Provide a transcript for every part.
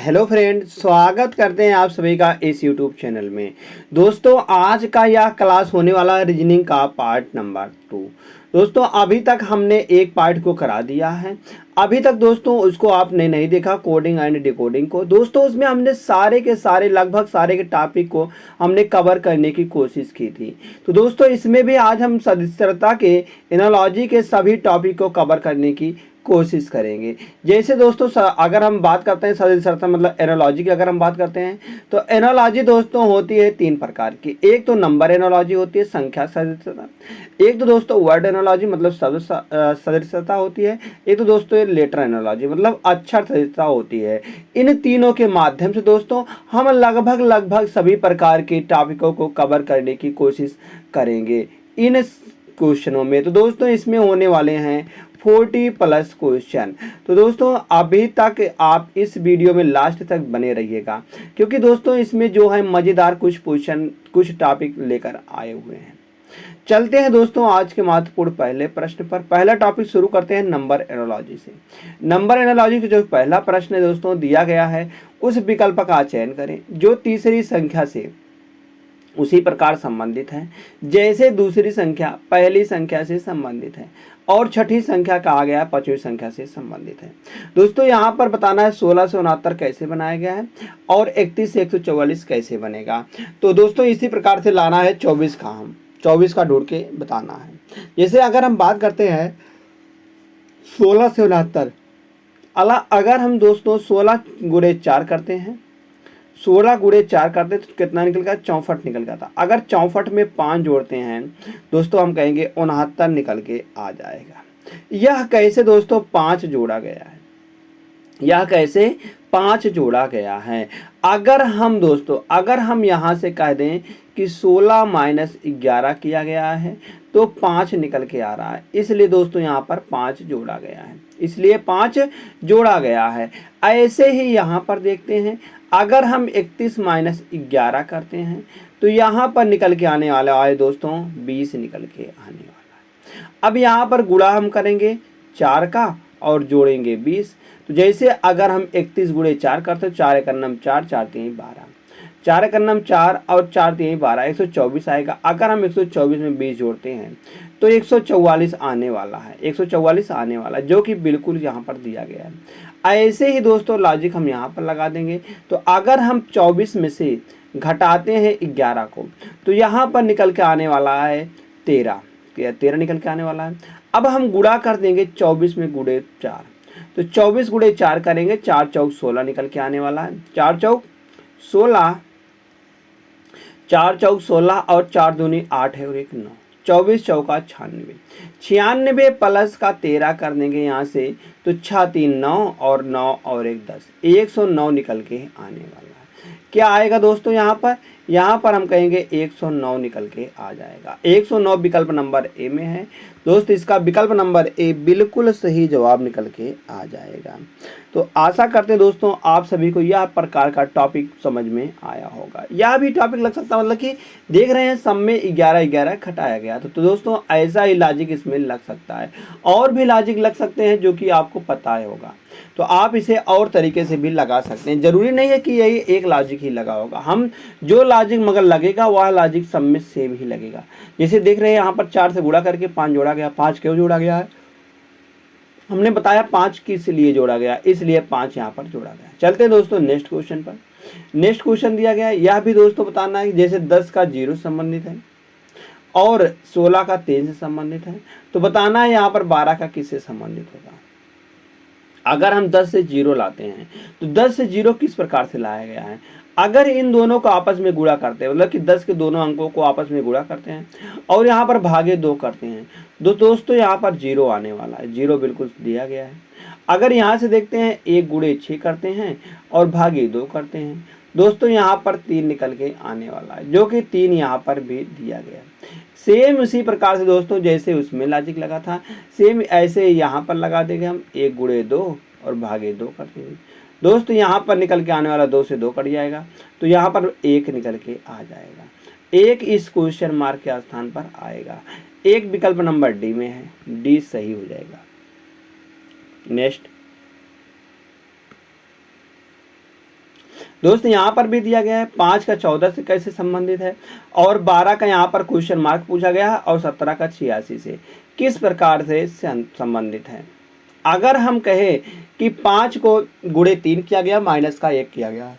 Hello friend, स्वागत करते हैं आप सभी का इस यूट्यूब चैनल में। दोस्तों, आज का यह क्लास होने वाला रीजनिंग का पार्ट नंबर 2। दोस्तों, अभी तक हमने एक पार्ट को करा दिया है। अभी तक दोस्तों उसको आपने नहीं देखा, कोडिंग एंड डिकोडिंग को। दोस्तों उसमें हमने सारे के सारे लगभग सारे के टॉपिक को हमने कवर करने की कोशिश की थी। तो दोस्तों इसमें भी आज हम सदस्यता के एनालॉजी के सभी टॉपिक को कवर करने की कोशिश करेंगे। जैसे दोस्तों अगर हम बात करते हैं सदस्यता मतलब एनालॉजी की, अगर हम बात करते हैं तो एनालॉजी दोस्तों होती है 3 प्रकार की। एक तो नंबर एनालॉजी होती है, संख्या सदस्यता। एक तो दोस्तों वर्ड एनालॉजी मतलब सदस्यता होती है। एक तो दोस्तों लेटर एनालॉजी मतलब अक्षर सदस्यता होती है। इन तीनों के माध्यम से दोस्तों हम लगभग सभी प्रकार के टॉपिकों को कवर करने की कोशिश करेंगे इन क्वेश्चनों में। तो दोस्तों इसमें होने वाले हैं 40+ क्वेश्चन। तो दोस्तों अभी तक आप इस वीडियो में लास्ट तक बने रहिएगा, क्योंकि दोस्तों इसमें जो है मज़ेदार कुछ क्वेश्चन कुछ टॉपिक लेकर आए हुए हैं। चलते हैं दोस्तों आज के महत्वपूर्ण पहले प्रश्न पर। पहला टॉपिक शुरू करते हैं नंबर एनालॉजी से। नंबर एनालॉजी का जो पहला प्रश्न है दोस्तों दिया गया है, उस विकल्प का चयन करें जो तीसरी संख्या से उसी प्रकार संबंधित है जैसे दूसरी संख्या पहली संख्या से संबंधित है और छठी संख्या का आ गया पांचवी संख्या से संबंधित है। दोस्तों यहाँ पर बताना है 16 से 69 कैसे बनाया गया है और 31 से 144 कैसे बनेगा। तो दोस्तों इसी प्रकार से लाना है 24 का, हम 24 का ढूंढ के बताना है। जैसे अगर हम बात करते हैं 16 से 69, अगर हम दोस्तों 16 गुणे 4 करते हैं, 16 गुणे 4 करते तो कितना निकल गया, 64 निकल गया था। अगर 64 में 5 जोड़ते हैं दोस्तों हम कहेंगे 69 निकल के आ जाएगा। यह कैसे दोस्तों 5 जोड़ा गया है, यह कैसे 5 जोड़ा गया है। अगर हम यहाँ से कह दें कि 16 माइनस 11 किया गया है तो 5 निकल के आ रहा है, इसलिए दोस्तों यहाँ पर 5 जोड़ा गया है, इसलिए 5 जोड़ा गया है। ऐसे ही यहाँ पर देखते हैं, अगर हम 31 माइनस 11 करते हैं तो यहाँ पर निकल के आने वाला है दोस्तों 20 निकल के आने वाला है। अब यहाँ पर गुणा हम करेंगे 4 का और जोड़ेंगे 20। तो जैसे अगर हम 31 गुणे 4 करते हैं, 4 एकम 4, 4 3 12, 4 एकम 4 और 4 3 12, 124 आएगा। अगर हम 124 में 20 जोड़ते हैं तो 144 आने वाला है, 144 आने वाला है, जो कि बिल्कुल यहाँ पर दिया गया है। ऐसे ही दोस्तों लॉजिक हम यहाँ पर लगा देंगे। तो अगर हम 24 में से घटाते हैं 11 को तो यहाँ पर निकल के आने वाला है 13, 13 निकल के आने वाला है। अब हम गुणा कर देंगे 24 में गुणे 4, तो 24 गुणे 4 करेंगे, 4 चौक 16 निकल के आने वाला है। 4 चौक 16, 4 चौक 16 और 4 दूनी 8 है और 1 9, 24 चौका 96, 96 प्लस का 13 कर देंगे यहाँ से तो 6 3 9 और 9 और 1 10, 109 निकल के आने वाला है। क्या आएगा दोस्तों यहाँ पर हम कहेंगे 109 निकल के आ जाएगा। 109 विकल्प नंबर ए में है दोस्त, इसका विकल्प नंबर ए बिल्कुल सही जवाब निकल के आ जाएगा। तो आशा करते हैं दोस्तों आप सभी को यह प्रकार का टॉपिक समझ में आया होगा। यह भी टॉपिक लग सकता है, मतलब कि देख रहे हैं सब में 11 घटाया गया तो दोस्तों ऐसा ही लॉजिक इसमें लग सकता है, और भी लॉजिक लग सकते हैं जो कि आपको पता होगा। तो आप इसे और तरीके से भी लगा सकते हैं, जरूरी नहीं है कि यही एक लॉजिक ही लगा होगा। हम जो लॉजिक मगर लगेगा वह लॉजिक सब में सेम ही लगेगा। जैसे देख रहे हैं यहाँ पर 4 से गुणा करके 5 जोड़ा गया। 5 क्यों जोड़ा गया है हमने बताया, 5 किस लिए जोड़ा गया, इसलिए 5 यहाँ पर जोड़ा गया। चलते हैं दोस्तों नेक्स्ट क्वेश्चन पर। नेक्स्ट क्वेश्चन दिया गया है, यह भी दोस्तों बताना है जैसे 10 का 0 संबंधित है और 16 का 3 से संबंधित है, तो बताना है यहाँ पर 12 का किससे संबंधित होगा। अगर हम 10 से 0 लाते हैं तो 10 से 0 किस प्रकार से लाया गया है। अगर इन दोनों को आपस में गुणा करते हैं, मतलब कि 10 के दोनों अंकों को आपस में गुणा करते हैं और यहाँ पर भागे 2 करते हैं, दोस्तों यहाँ पर 0 आने वाला है, 0 बिल्कुल दिया गया है। अगर यहाँ से देखते हैं 1 गुणे 6 करते हैं और भागे 2 करते हैं, दोस्तों यहाँ पर 3 निकल के आने वाला है, जो कि 3 यहाँ पर भी दिया गया है। सेम उसी प्रकार से दोस्तों जैसे उसमें लॉजिक लगा था, सेम ऐसे यहाँ पर लगा देंगे हम, 1 गुणे 2 और भागे 2 करते हैं। दोस्तों यहाँ पर निकल के आने वाला 2 से 2 कट जाएगा, तो यहाँ पर 1 निकल के आ जाएगा। 1 इस क्वेश्चन मार्क के स्थान पर आएगा। 1 विकल्प नंबर डी में है, डी सही हो जाएगा। नेक्स्ट दोस्त यहाँ पर भी दिया गया है 5 का 14 से कैसे संबंधित है, और 12 का यहाँ पर क्वेश्चन मार्क पूछा गया है, और 17 का 86 से किस प्रकार से संबंधित है। अगर हम कहें कि 5 को गुणे 3 किया गया, माइनस का 1 किया गया,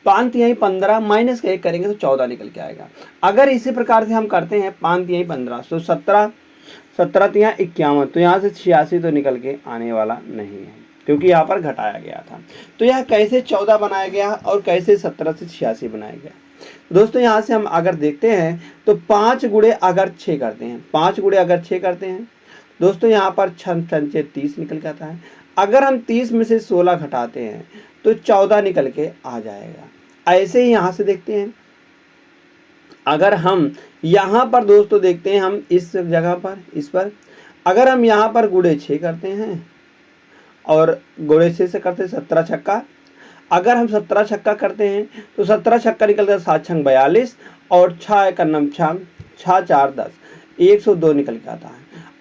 5 तिहाई 15 माइनस का 1 करेंगे तो 14 निकल के आएगा। अगर इसी प्रकार से हम करते हैं 5 तिहाई 15 तो 17 तिहाई 51, तो यहाँ से 86 तो निकल के आने वाला नहीं है, क्योंकि यहाँ पर घटाया गया था। तो यह कैसे 14 बनाया गया और कैसे 17 से 86 बनाया गया। दोस्तों यहाँ से हम अगर देखते हैं तो 5 गुणे अगर 6 करते हैं, 5 गुणे अगर 6 करते हैं दोस्तों, यहाँ पर 6 30 निकल के आता है। अगर हम 30 में से 16 घटाते हैं तो 14 निकल के आ जाएगा। ऐसे ही यहाँ से देखते हैं, अगर हम यहाँ पर दोस्तों देखते हैं, हम इस जगह पर इस पर अगर हम यहाँ पर गुणे 6 करते हैं और गुणे 6 से करते हैं 17 छक्का, अगर हम 17 छक्का करते हैं तो 17 छक्का निकलता है 7 छंग 42, और 6 एक नम 6 4 10, 102 निकल के आता है।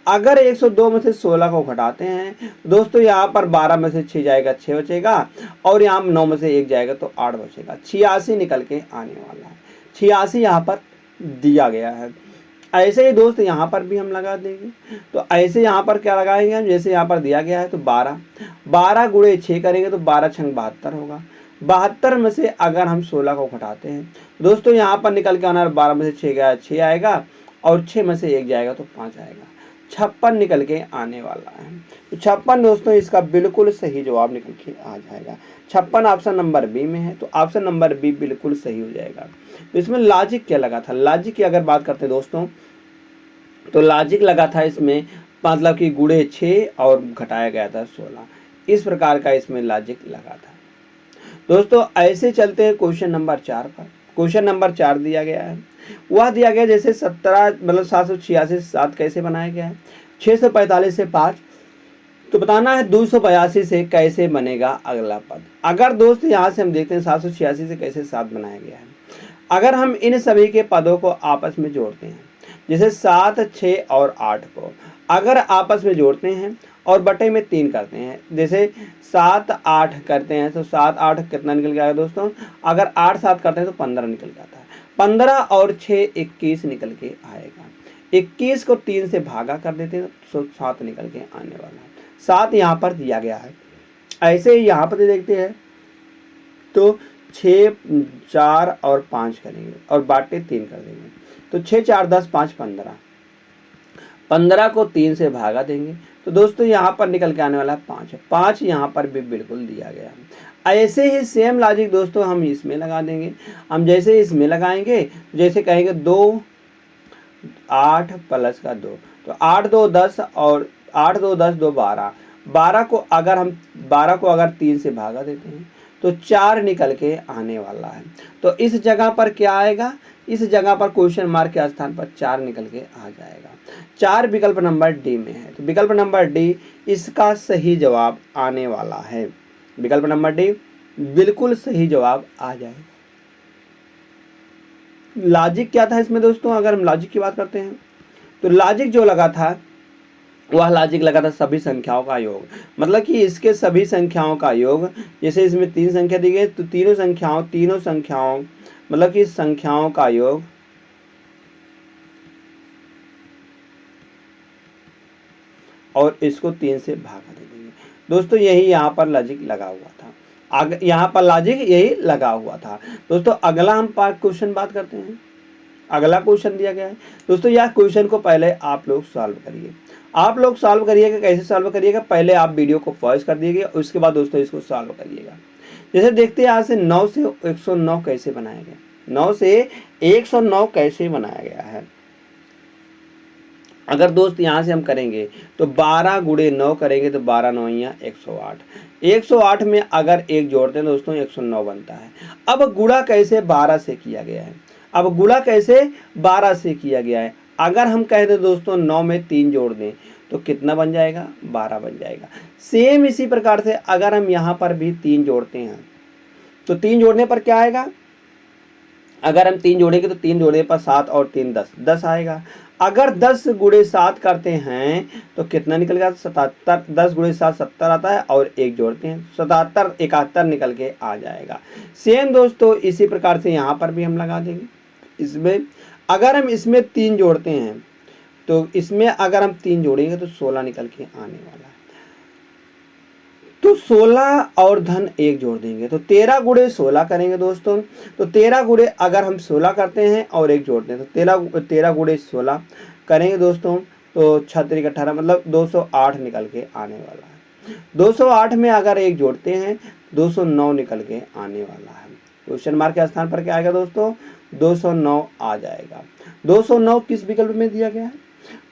अगर 102 में से 16 को घटाते हैं दोस्तों, यहाँ पर 12 में से 6 जाएगा 6 बचेगा, और यहाँ 9 में से 1 जाएगा तो 8 बचेगा, 86 निकल के आने वाला है। 86 यहाँ पर दिया गया है। ऐसे ही दोस्त यहाँ पर भी हम लगा देंगे, तो ऐसे यहाँ पर क्या लगाएंगे हम, जैसे यहाँ पर दिया गया है तो 12 गुणे 6 करेंगे तो 12 छंग 72 होगा। 72 में से अगर हम 16 को घटाते हैं दोस्तों, यहाँ पर निकल के आना 12 में से 6 गया 6 आएगा, और 6 में से 1 जाएगा तो 5 आएगा, 56 निकल के आने वाला है। तो 56 दोस्तों इसका बिल्कुल सही जवाब निकल के आ जाएगा। 56 ऑप्शन नंबर बी में है, तो ऑप्शन नंबर बी बिल्कुल सही हो जाएगा। तो इसमें लॉजिक क्या लगा था, लॉजिक की अगर बात करते हैं दोस्तों, तो लॉजिक लगा था इसमें, मतलब कि गुणे 6 और घटाया गया था 16, इस प्रकार का इसमें लॉजिक लगा था। दोस्तों ऐसे चलते हैं क्वेश्चन नंबर 4 पर। क्वेश्चन नंबर 4 दिया गया है, वह दिया गया जैसे 17 मतलब 786 से 7 कैसे बनाया गया है, 645 से 5, तो बताना है 282 से कैसे बनेगा अगला पद। अगर दोस्त यहाँ से हम देखते हैं 786 से कैसे 7 बनाया गया है, अगर हम इन सभी के पदों को आपस में जोड़ते हैं, जैसे 7 6 और 8 को अगर आपस में जोड़ते हैं और बटे में 3 करते हैं, जैसे 7 8 करते हैं तो 7 8 कितना निकल के आएगा दोस्तों, अगर 8 7 करते हैं तो 15 निकल के आता है, 15 और 6 21 निकल के आएगा। 21 को 3 से भागा कर देते हैं तो 7 निकल के आने वाला है। 7 यहाँ पर दिया गया है। ऐसे ही यहाँ पर देखते हैं तो 6 4 और 5 करेंगे और बाटे 3 कर देंगे, तो 6 4 10 5 15, 15 को 3 से भागा देंगे तो दोस्तों यहाँ पर निकल के आने वाला है 5। 5 यहाँ पर भी बिल्कुल दिया गया है। ऐसे ही सेम लॉजिक दोस्तों हम इसमें लगा देंगे। हम जैसे इसमें लगाएंगे, जैसे कहेंगे 2 8 प्लस का 2, तो 8 2 10 और 8 2 10 2 12, 12 को अगर 3 से भागा देते हैं तो 4 निकल के आने वाला है। तो इस जगह पर क्या आएगा, इस जगह पर क्वेश्चन मार्क के स्थान पर 4 निकल के आ जाएगा। 4 विकल्प नंबर डी में है, तो विकल्प नंबर डी इसका सही जवाब आने वाला है। विकल्प नंबर डी बिल्कुल सही जवाब आ जाएगा। लॉजिक क्या था इसमें दोस्तों, अगर हम लॉजिक की बात करते हैं तो लॉजिक जो लगा था वह लॉजिक लगा था सभी संख्याओं का योग, मतलब कि इसके सभी संख्याओं का योग, जैसे इसमें 3 संख्या दी गई तो तीनों संख्याओं मतलब कि संख्याओं का योग और इसको 3 से भागा दे देंगे। दोस्तों यही यहाँ पर लॉजिक लगा हुआ था, यहाँ पर लॉजिक यही लगा हुआ था। दोस्तों अगला हम क्वेश्चन बात करते हैं। अगला क्वेश्चन दिया गया है दोस्तों, यह क्वेश्चन को पहले आप लोग सॉल्व करिए। आप लोग सॉल्व करिएगा, कैसे सॉल्व करिएगा, पहले आप वीडियो को पॉज कर दीजिएगा, उसके बाद दोस्तों इसको सॉल्व करिएगा। जैसे देखते हैं यहाँ से 9 से 109 कैसे बनाया गया, 9 से 109 कैसे बनाया गया है। अगर दोस्त यहाँ से हम करेंगे तो 12 गुणे 9 करेंगे तो 12 9 108, 108 में अगर 1 जोड़ते हैं दोस्तों 109 बनता है। अब गुणा कैसे 12 से किया गया है, अब गुणा कैसे 12 से किया गया है। अगर हम कह दें दोस्तों 9 में 3 जोड़ दें तो कितना बन जाएगा, 12 बन जाएगा। सेम इसी प्रकार से अगर हम यहाँ पर भी 3 जोड़ते हैं तो 3 जोड़ने पर क्या आएगा, अगर हम 3 जोड़ेंगे तो 3 जोड़ने पर 7 और 3 10, 10 आएगा। अगर 10 गुणे 7 करते हैं तो कितना निकलेगा? 77। 10 गुणे 7 70 आता है और 1 जोड़ते हैं 77 71 निकल के आ जाएगा। सेम दोस्तों इसी प्रकार से यहाँ पर भी हम लगा देंगे। इसमें अगर हम इसमें 3 जोड़ते हैं तो इसमें अगर हम 3 जोड़ेंगे तो 16 निकल के आने वाला है। तो 16 और धन 1 जोड़ देंगे तो 13 गुणे 16 करेंगे दोस्तों। तो 13 गुणे अगर हम 16 करते हैं और 1 जोड़ते हैं तो 13 गुणे 16 करेंगे दोस्तों तो 36 18 मतलब 208 निकल के आने वाला है। 208 में अगर 1 जोड़ते हैं 209 निकल के आने वाला है। क्वेश्चन मार्क के स्थान पर क्या आएगा दोस्तों? 209 आ जाएगा। 209 किस विकल्प में दिया गया है?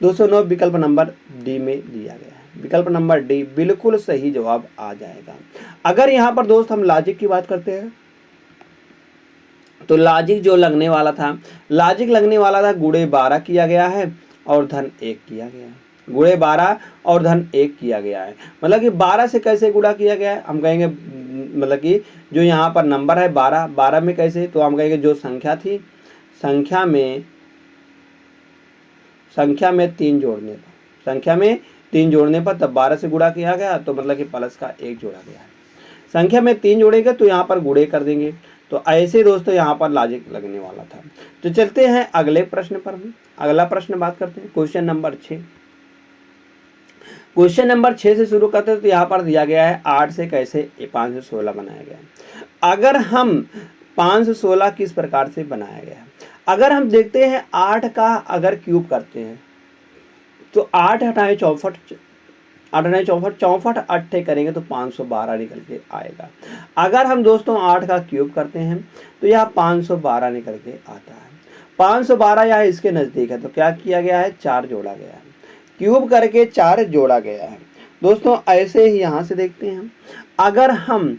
209 विकल्प नंबर डी में दिया गया है। विकल्प नंबर डी बिल्कुल सही जवाब आ जाएगा। अगर यहाँ पर दोस्त हम लॉजिक की बात करते हैं तो लॉजिक जो लगने वाला था, लॉजिक लगने वाला था गुणे 12 किया गया है और धन 1 किया गया है। गुणे 12 और धन 1 किया गया है, मतलब कि 12 से कैसे गुणा किया गया है हम कहेंगे, मतलब कि जो यहाँ पर नंबर है 12, 12 में कैसे, तो हम कहेंगे जो संख्या थी संख्या में 3 जोड़ने पर, संख्या में 3 जोड़ने पर तब 12 से गुणा किया गया तो मतलब कि प्लस का 1 जोड़ा गया है। संख्या में 3 जोड़ेंगे तो यहाँ पर गुणे कर देंगे। तो ऐसे दोस्तों यहाँ पर लॉजिक लगने वाला था। तो चलते हैं अगले प्रश्न पर। हम अगला प्रश्न बात करते हैं क्वेश्चन नंबर 6। क्वेश्चन नंबर 6 से शुरू करते हैं। तो यहाँ पर दिया गया है 8 से कैसे 516 बनाया गया है। अगर हम 516 किस प्रकार से बनाया गया है, अगर हम देखते हैं 8 का अगर क्यूब करते हैं तो 8 हटाए 64, 8 हटाए 64, 64 8 करेंगे तो 512 निकल के आएगा। अगर हम दोस्तों 8 का क्यूब करते हैं तो यह 512 निकल के आता है। 512 यह इसके नज़दीक है तो क्या किया गया है? 4 जोड़ा गया है। क्यूब करके 4 जोड़ा गया है। दोस्तों ऐसे ही यहाँ से देखते हैं हम, अगर हम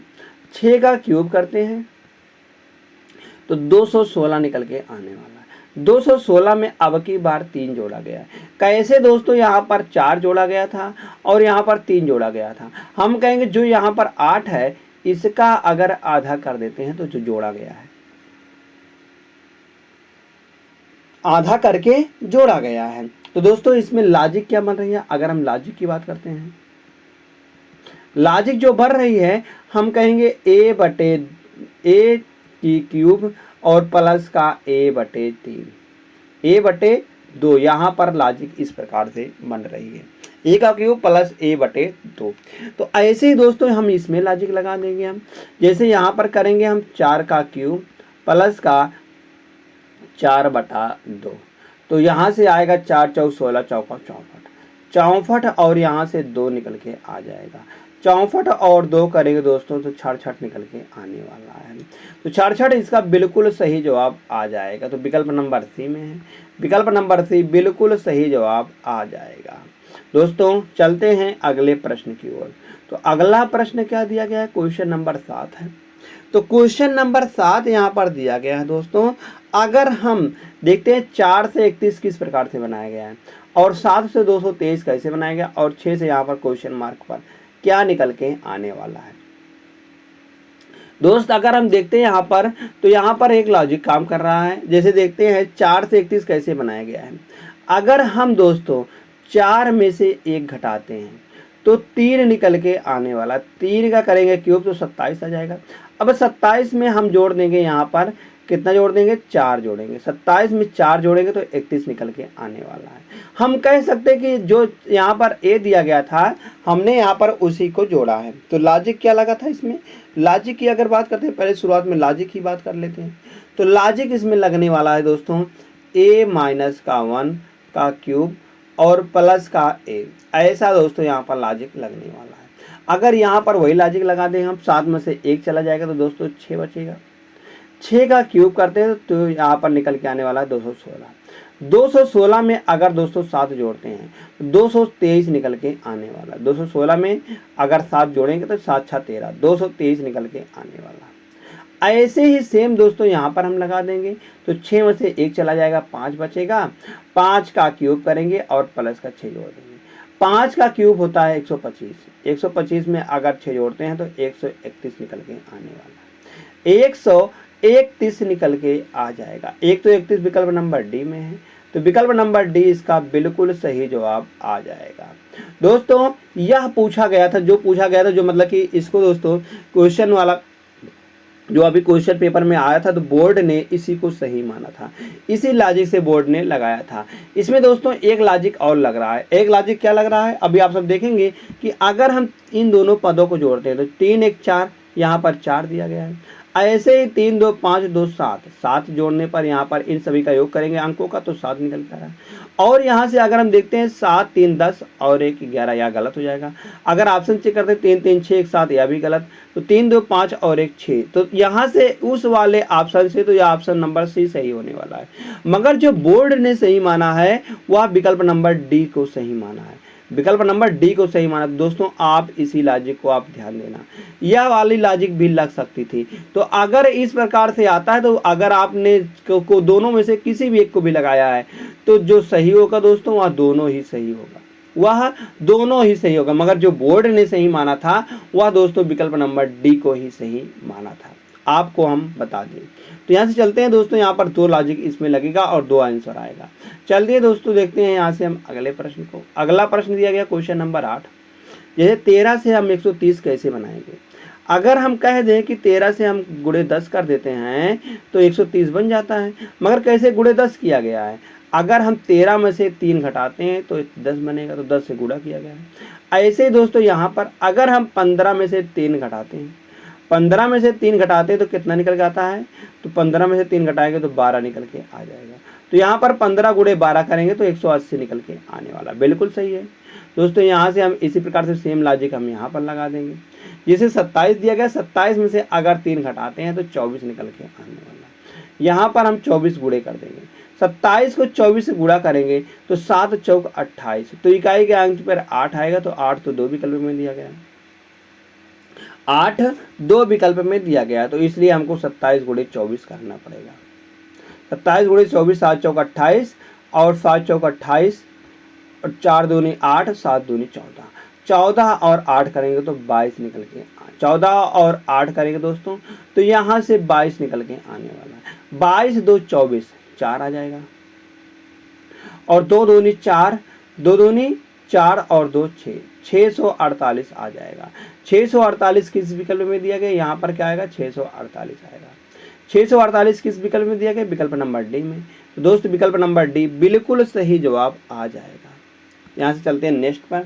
6 का क्यूब करते हैं तो 216 निकल के आने वाला है। 216 में अब की बार 3 जोड़ा गया है। कैसे दोस्तों? यहाँ पर 4 जोड़ा गया था और यहाँ पर 3 जोड़ा गया था। हम कहेंगे जो यहाँ पर 8 है इसका अगर आधा कर देते हैं तो जो जोड़ा गया है आधा करके जोड़ा गया है। तो दोस्तों इसमें लॉजिक क्या बन रही है? अगर हम लॉजिक की बात करते हैं, लॉजिक जो बन रही है हम कहेंगे a की क्यूब और प्लस का a/3, a/2। यहाँ पर लॉजिक इस प्रकार से बन रही है, a का क्यूब प्लस a/2। तो ऐसे ही दोस्तों हम इसमें लॉजिक लगा देंगे। हम जैसे यहाँ पर करेंगे हम 4 का क्यूब प्लस का 4/2। तो यहाँ से आएगा 4 चौक 16 चौका 64 और यहाँ से 2 निकल के आ जाएगा। 64 और 2 करेंगे दोस्तों तो 66 निकल के आने वाला है। तो 66 इसका बिल्कुल सही जवाब आ जाएगा। तो विकल्प नंबर सी में है, विकल्प नंबर सी बिल्कुल सही जवाब आ जाएगा। दोस्तों चलते हैं अगले प्रश्न की ओर। तो अगला प्रश्न क्या दिया गया है? क्वेश्चन नंबर 7 है। तो क्वेश्चन नंबर 7 यहाँ पर दिया गया है दोस्तों। अगर हम देखते हैं 4 से 31 किस प्रकार से बनाया गया है और 7 से 223 कैसे बनाया गया और 6 से यहाँ पर क्वेश्चन मार्क पर क्या निकल के आने वाला है। दोस्त अगर हम देखते हैं यहाँ पर तो यहाँ पर एक लॉजिक काम कर रहा है। जैसे देखते हैं 4 से 31 कैसे बनाया गया है। अगर हम दोस्तों 4 में से 1 घटाते हैं तो 3 निकल के आने वाला, 3 का करेंगे क्यूब तो 27 आ जाएगा। अब 27 में हम जोड़ देंगे, यहाँ पर कितना जोड़ देंगे? 4 जोड़ेंगे। 27 में 4 जोड़ेंगे तो 31 निकल के आने वाला है। हम कह सकते हैं कि जो यहाँ पर a दिया गया था हमने यहाँ पर उसी को जोड़ा है। तो लॉजिक क्या लगा था इसमें? लॉजिक की अगर बात करते हैं, पहले शुरुआत में लॉजिक की बात कर लेते हैं। तो लॉजिक इसमें लगने वाला है दोस्तों a-1 का क्यूब और प्लस का a, ऐसा दोस्तों यहाँ पर लॉजिक लगने वाला है। अगर यहाँ पर वही लॉजिक लगा दें हम, 7 में से 1 चला जाएगा तो दोस्तों 6 बचेगा। 6 का क्यूब करते हैं तो यहाँ पर निकल के आने वाला है 216। 216 में अगर दोस्तों 7 जोड़ते हैं तो 223 निकल के आने वाला है। 216 में अगर 7 जोड़ेंगे तो 7 6 13, 223 निकल के आने वाला है। ऐसे ही सेम दोस्तों यहाँ पर हम लगा देंगे तो 6 में से 1 चला जाएगा, 5 बचेगा। 5 का क्यूब करेंगे और प्लस का 6 जोड़ देंगे। 5 का क्यूब होता है 125। 125 में अगर 6 जोड़ते हैं तो 131 निकल के आने वाला है। 31 निकल के आ जाएगा। एक तो 31 विकल्प नंबर डी में है, तो विकल्प नंबर डी इसका बिल्कुल सही जवाब आ जाएगा। दोस्तों यह पूछा गया था, जो मतलब कि इसको दोस्तों क्वेश्चन वाला जो अभी क्वेश्चन पेपर में आया था, तो बोर्ड ने इसी को सही माना था, इसी लॉजिक से बोर्ड ने लगाया था। इसमें दोस्तों एक लॉजिक और लग रहा है। एक लॉजिक क्या लग रहा है, अभी आप सब देखेंगे कि अगर हम इन दोनों पदों को जोड़ते हैं तो 3 1 4, यहाँ पर 4 दिया गया है। ऐसे ही 3 2 5 2 7, 7 जोड़ने पर यहाँ पर इन सभी का योग करेंगे अंकों का, तो 7 निकल कर रहा है। और यहाँ से अगर हम देखते हैं 7 3 10 और 1 11, यह गलत हो जाएगा। अगर ऑप्शन चेक करते हैं 3 3 6 1 7, यह भी गलत। तो 3 2 5 और 1 6, तो यहाँ से उस वाले ऑप्शन से तो यह ऑप्शन नंबर सी सही होने वाला है। मगर जो बोर्ड ने सही माना है वह विकल्प नंबर डी को सही माना है, विकल्प नंबर डी को सही माना। दोस्तों आप इसी लॉजिक को आप ध्यान देना, यह वाली लॉजिक भी लग सकती थी। तो अगर इस प्रकार से आता है, तो अगर आपने को दोनों में से किसी भी एक को भी लगाया है, तो जो सही होगा दोस्तों वह दोनों ही सही होगा, वह दोनों ही सही होगा। मगर जो बोर्ड ने सही माना था वह दोस्तों विकल्प नंबर डी को ही सही माना था, आपको हम बता दें। तो यहाँ से चलते हैं दोस्तों, यहाँ पर 2 लॉजिक इसमें लगेगा और 2 आंसर आएगा। चलिए दोस्तों देखते हैं यहाँ से हम अगले प्रश्न को। अगला प्रश्न दिया गया क्वेश्चन नंबर 8, जैसे 13 से हम 130 कैसे बनाएंगे। अगर हम कह दें कि 13 से हम गुणे 10 कर देते हैं तो 130 बन जाता है, मगर कैसे गुणे 10 किया गया है। अगर हम 13 में से 3 घटाते हैं तो 10 बनेगा, तो 10 से गुणा किया गया है। ऐसे ही दोस्तों यहाँ पर अगर हम 15 में से 3 घटाते हैं, 15 में से 3 घटाते हैं तो कितना निकल के आता है, तो 15 में से 3 घटाएंगे तो 12 निकल के आ जाएगा। तो यहाँ पर 15 गुणे 12 करेंगे तो 180 निकल के आने वाला, बिल्कुल सही है दोस्तों। यहाँ से हम इसी प्रकार से सेम लॉजिक हम यहाँ पर लगा देंगे। जैसे 27 दिया गया, 27 में से अगर 3 घटाते हैं तो 24 निकल के आने वाला। यहाँ पर हम 24 गुणे कर देंगे, 27 को 24 से गुणा करेंगे तो 7 चौक 28, तो इकाई के अंक पर 8 आएगा। तो 8 तो 2 विकल्प में दिया गया है, 8 2 विकल्प में दिया गया, तो इसलिए हमको 27 गुणे 24 करना पड़ेगा। 27 गुणे 24, 7 चौक 28 और 7 चौक 28 और 4 दूनी 8, 7 दूनी 14, 14 और 8 करेंगे तो 22 निकल के 14 और 8 करेंगे दोस्तों, तो यहाँ से 22 निकल के आने वाला है। 22 2 24, 4 आ जाएगा और 2 दूनी 4, 2 दूनी 4 और 2 6, 648 आ जाएगा। 648 किस विकल्प में दिया गया, यहाँ पर क्या आएगा 648 आएगा। 648 किस विकल्प में दिया गया, विकल्प नंबर डी में। तो दोस्तों विकल्प नंबर डी बिल्कुल सही जवाब आ जाएगा। यहाँ से चलते हैं नेक्स्ट पर।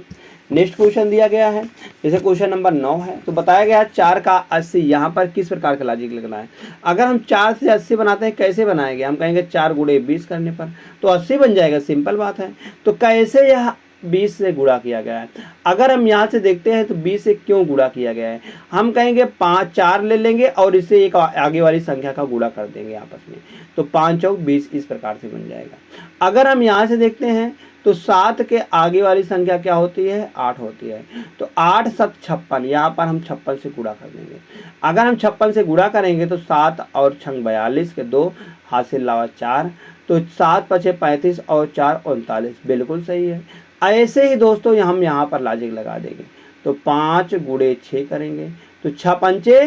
नेक्स्ट क्वेश्चन दिया गया है, जैसे क्वेश्चन नंबर 9 है, तो बताया गया है 4 का 80, यहाँ पर किस प्रकार का लॉजिक लगना है। अगर हम 4 से 80 बनाते हैं कैसे बनाएंगे, हम कहेंगे 4 गुणे 20 करने पर तो 80 बन जाएगा, सिंपल बात है। तो कैसे यह 20 से गुणा किया गया है। अगर हम यहाँ से देखते हैं तो 20 से क्यों गुणा किया गया है, हम कहेंगे 5 4 ले लेंगे और इससे एक आगे वाली संख्या का गुणा कर देंगे आपस में, तो 5 चौक 20 इस प्रकार से बन जाएगा। अगर हम यहाँ से देखते हैं तो 7 के आगे वाली संख्या क्या होती है, 8 होती है, तो 8 7 56, यहाँ पर हम 56 से गुणा कर देंगे। अगर हम 56 से गुणा करेंगे तो 7 और 6 42 के 2 हासिल लावा 4, तो 7 5 35 और 4 39, बिल्कुल सही है। ऐसे ही दोस्तों हम यहाँ पर लॉजिक लगा देंगे, तो 5 गुणे 6 करेंगे तो 6 पंचे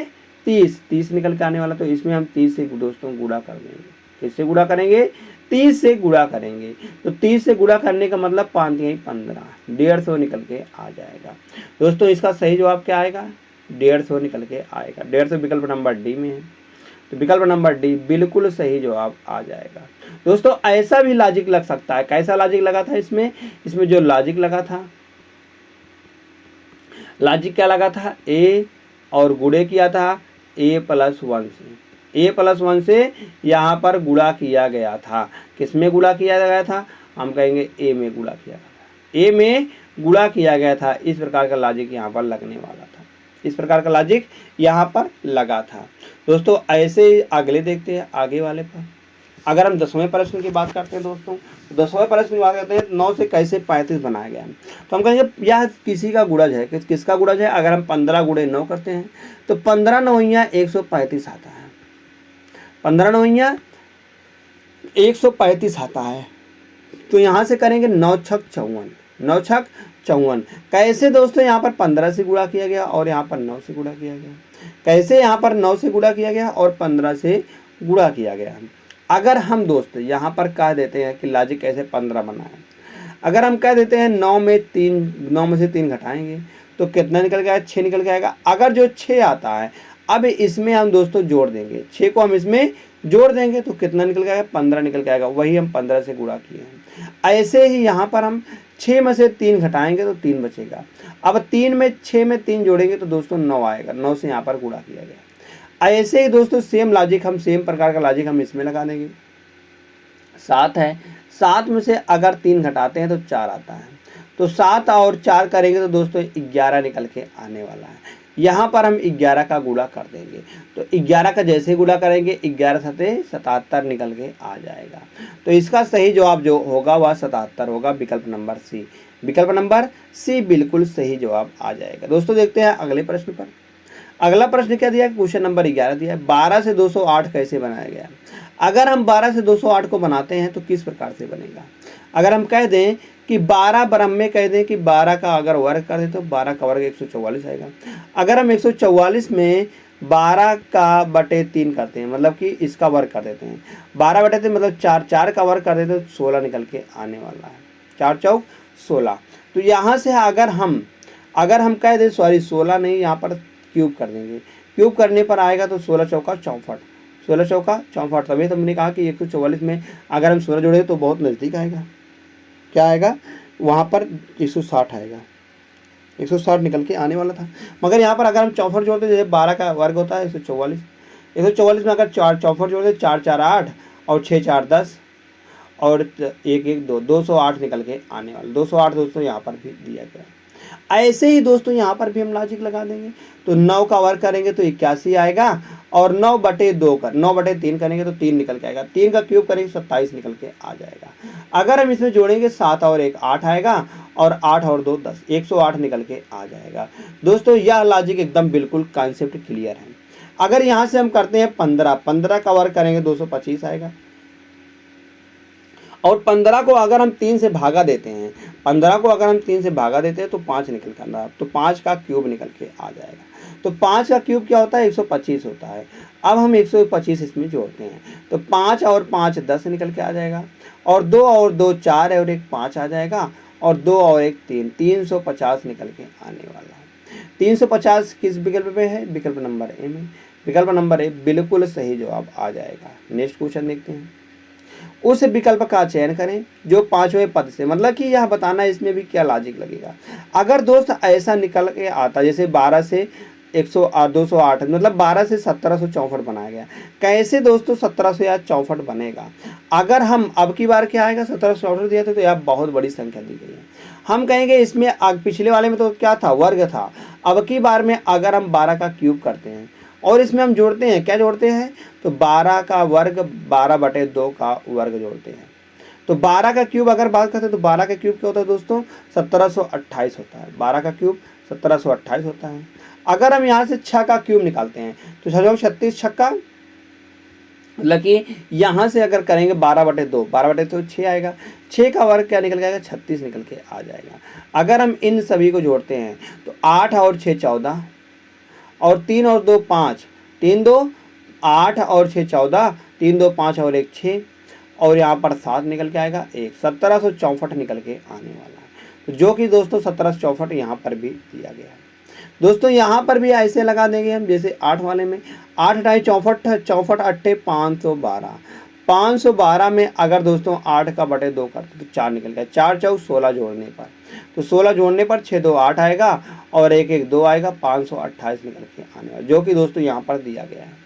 30, 30 निकल के आने वाला, तो इसमें हम 30 से दोस्तों गुणा कर देंगे। किससे गुणा करेंगे, 30 से गुणा करेंगे, तो 30 से गुणा करने का मतलब 5 3 15, 150 निकल के आ जाएगा। दोस्तों इसका सही जवाब क्या आएगा, 150 निकल के आएगा। 150 विकल्प नंबर डी में है, तो विकल्प नंबर डी बिल्कुल सही जवाब आ जाएगा। दोस्तों ऐसा भी लॉजिक लग सकता है, कैसा लॉजिक लगा था इसमें जो लॉजिक लगा था, लॉजिक क्या लगा था, ए और गुणे किया था a + 1 से, a + 1 से यहाँ पर गुणा किया गया था। किसमें गुणा किया गया था, हम कहेंगे a में गुणा किया गया था, a में गुणा किया गया था। इस प्रकार का लॉजिक यहाँ पर लगने वाला था, इस प्रकार का लॉजिक यहाँ पर लगा था। दोस्तों ऐसे अगले देखते हैं आगे वाले पर। अगर हम 10वें प्रश्न की बात करते हैं दोस्तों, 10वें प्रश्न की बात करते हैं 9 से कैसे 35 बनाया गया है, तो हम कहेंगे यह किसी का गुणज है। किसका गुणज है, अगर हम 15 गुणे 9 करते हैं तो 15 9 135 आता है, 15 9 135 आता है। तो यहाँ से करेंगे 9 6 54, 9 6 54। कैसे दोस्तों, यहाँ पर 15 से गुणा किया गया और यहाँ पर 9 से गुणा किया गया। कैसे, यहाँ पर 9 से गुणा किया गया और 15 से गुणा किया गया। अगर हम दोस्त यहाँ पर कह देते हैं कि लॉजिक कैसे 15 बना है, अगर हम कह देते हैं 9 में से 3 घटाएंगे तो कितना निकल के आएगा, 6 निकल के आएगा। अगर जो 6 आता है, अब इसमें हम दोस्तों जोड़ देंगे, 6 को हम इसमें जोड़ देंगे तो कितना निकल के आएगा, 15 निकल के आएगा। वही हम 15 से गुणा किए हैं। ऐसे ही यहाँ पर हम 6 में से 3 घटाएंगे तो 3 बचेगा। अब 6 में 3 जोड़ेंगे तो दोस्तों 9 आएगा, 9 से यहाँ पर गुणा किया गया। ऐसे ही दोस्तों सेम प्रकार का लॉजिक हम इसमें लगा देंगे। 7 है, 7 में से अगर 3 घटाते हैं तो 4 आता है, तो 7 और 4 करेंगे तो दोस्तों 11 निकल के आने वाला है। यहाँ पर हम 11 का गुणा कर देंगे, तो 11 का जैसे गुणा करेंगे 11 सते 77 निकल के आ जाएगा। तो इसका सही जवाब जो होगा वह 77 होगा, विकल्प नंबर सी। विकल्प नंबर सी बिल्कुल सही जवाब आ जाएगा। दोस्तों देखते हैं अगले प्रश्न पर। अगला प्रश्न क्या दिया है, क्वेश्चन नंबर 11 दिया है, 12 से 208 कैसे बनाया गया। अगर हम 12 से 208 को बनाते हैं तो किस प्रकार से बनेगा। अगर हम कह दें कि 12 बराबर में कह दें कि 12 का अगर वर्ग कर दें तो 12 का वर्ग 144 आएगा। अगर हम 144 में 12 का बटे 3 करते हैं, मतलब कि इसका वर्ग कर देते हैं, 12 बटे 3 मतलब 4 का वर्ग कर देते हैं तो 16 निकल के आने वाला है। 4 चौक 16। तो यहाँ से अगर हम कह दें 16 नहीं, यहाँ पर क्यूब कर देंगे, क्यूब करने पर आएगा तो 16 चौका 64, 16 चौका 64। तभी तो हमने कहा कि 144 में अगर हम 16 जोड़े तो बहुत नज़दीक आएगा। क्या आएगा वहाँ पर, 160 आएगा, 160 निकल के आने वाला था। मगर यहाँ पर अगर हम 64 जोड़ते, जैसे 12 का वर्ग होता है 144, 144 में अगर 64 जोड़ते, 4 4 8 और 6 4 10 और 1 1 2, 208 निकल के आने वाला। 208 दोस्तों यहाँ पर भी दिया गया। ऐसे ही दोस्तों यहाँ पर भी हम लॉजिक लगा देंगे, तो 9 का वर्ग करेंगे तो 81 आएगा, और 9 बटे 3 करेंगे तो 3 निकल के आएगा। 3 का क्यूब करेंगे 27 निकल के आ जाएगा। अगर हम इसमें जोड़ेंगे 7 और 1 8 आएगा, और 8 और 2 10, 108 निकल के आ जाएगा। दोस्तों यह लॉजिक एकदम बिल्कुल कॉन्सेप्ट क्लियर है। अगर यहाँ से हम करते हैं 15 का वर्ग करेंगे 225 आएगा, और 15 को अगर हम 3 से भागा देते हैं, 15 को अगर हम 3 से भागा देते हैं तो 5 निकल कर रहा है, तो 5 का क्यूब निकल के आ जाएगा। तो 5 का क्यूब क्या होता है, 125 होता है। अब हम 125 इसमें जोड़ते हैं तो 5 और 5 10 निकल के आ जाएगा, और 2 और 2 4 और 1 5 आ जाएगा, और 2 और 1 3, 350 निकल के आने वाला है। 350 किस विकल्प में है, विकल्प नंबर ए में। विकल्प नंबर ए बिल्कुल सही जवाब आ जाएगा। नेक्स्ट क्वेश्चन देखते हैं। उस विकल्प का चयन करें जो 5वें पद से, मतलब कि यह बताना है इसमें भी क्या लॉजिक लगेगा। अगर दोस्त ऐसा निकल के आता, जैसे 12 से 208 मतलब 12 से 1764 बनाया गया। कैसे दोस्तों 1764 बनेगा। अगर हम अब की बार क्या आएगा, 1764 दिया था तो यह बहुत बड़ी संख्या दी गई है। हम कहेंगे इसमें पिछले वाले में तो क्या था, वर्ग था। अब की बार में अगर हम 12 का क्यूब करते हैं और इसमें हम जोड़ते हैं, क्या जोड़ते हैं, तो 12 का वर्ग 12 बटे 2 का वर्ग जोड़ते हैं। तो 12 का क्यूब अगर बात करते हैं तो 12 का क्यूब क्या होता है दोस्तों, 1728 होता है। 12 का क्यूब 1728 होता है। अगर हम यहाँ से 6 का क्यूब निकालते हैं तो 36 छक्का, मतलब कि यहाँ से अगर करेंगे 12 बटे 2, 12 बटे 2 6 आएगा। 6 का वर्ग क्या निकल जाएगा, 36 निकल के आ जाएगा। अगर हम इन सभी को जोड़ते हैं तो 8 और 6 14, और 3 और 2 5, 3 2 8 और 6 14, 3 2 5 और 1 6, और यहाँ पर 7 निकल के आएगा 1, 1764 निकल के आने वाला है। तो जो कि दोस्तों 1764 यहाँ पर भी दिया गया है। दोस्तों यहाँ पर भी ऐसे लगा देंगे हम, जैसे 8 वाले में 8 ढाई 64, 64 अट्ठे 512, 512 में अगर दोस्तों 8 का बटे 2 करते तो 4 निकल गया। 4 चौक 16 जोड़ने पर, तो 16 जोड़ने पर 6 2 8 आएगा, और 1 1 2 आएगा, 528 निकल के आने वाला, जो कि दोस्तों यहाँ पर दिया गया है।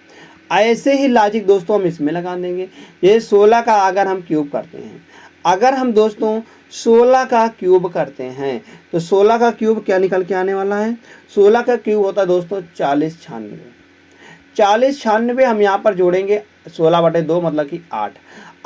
ऐसे ही लॉजिक दोस्तों हम इसमें लगा देंगे। ये 16 का अगर हम क्यूब करते हैं, अगर हम दोस्तों 16 का क्यूब करते हैं तो 16 का क्यूब क्या निकल के आने वाला है, 16 का क्यूब होता है दोस्तों 40 96। 40 96 हम यहाँ पर जोड़ेंगे 16 बटे 2 मतलब कि 8,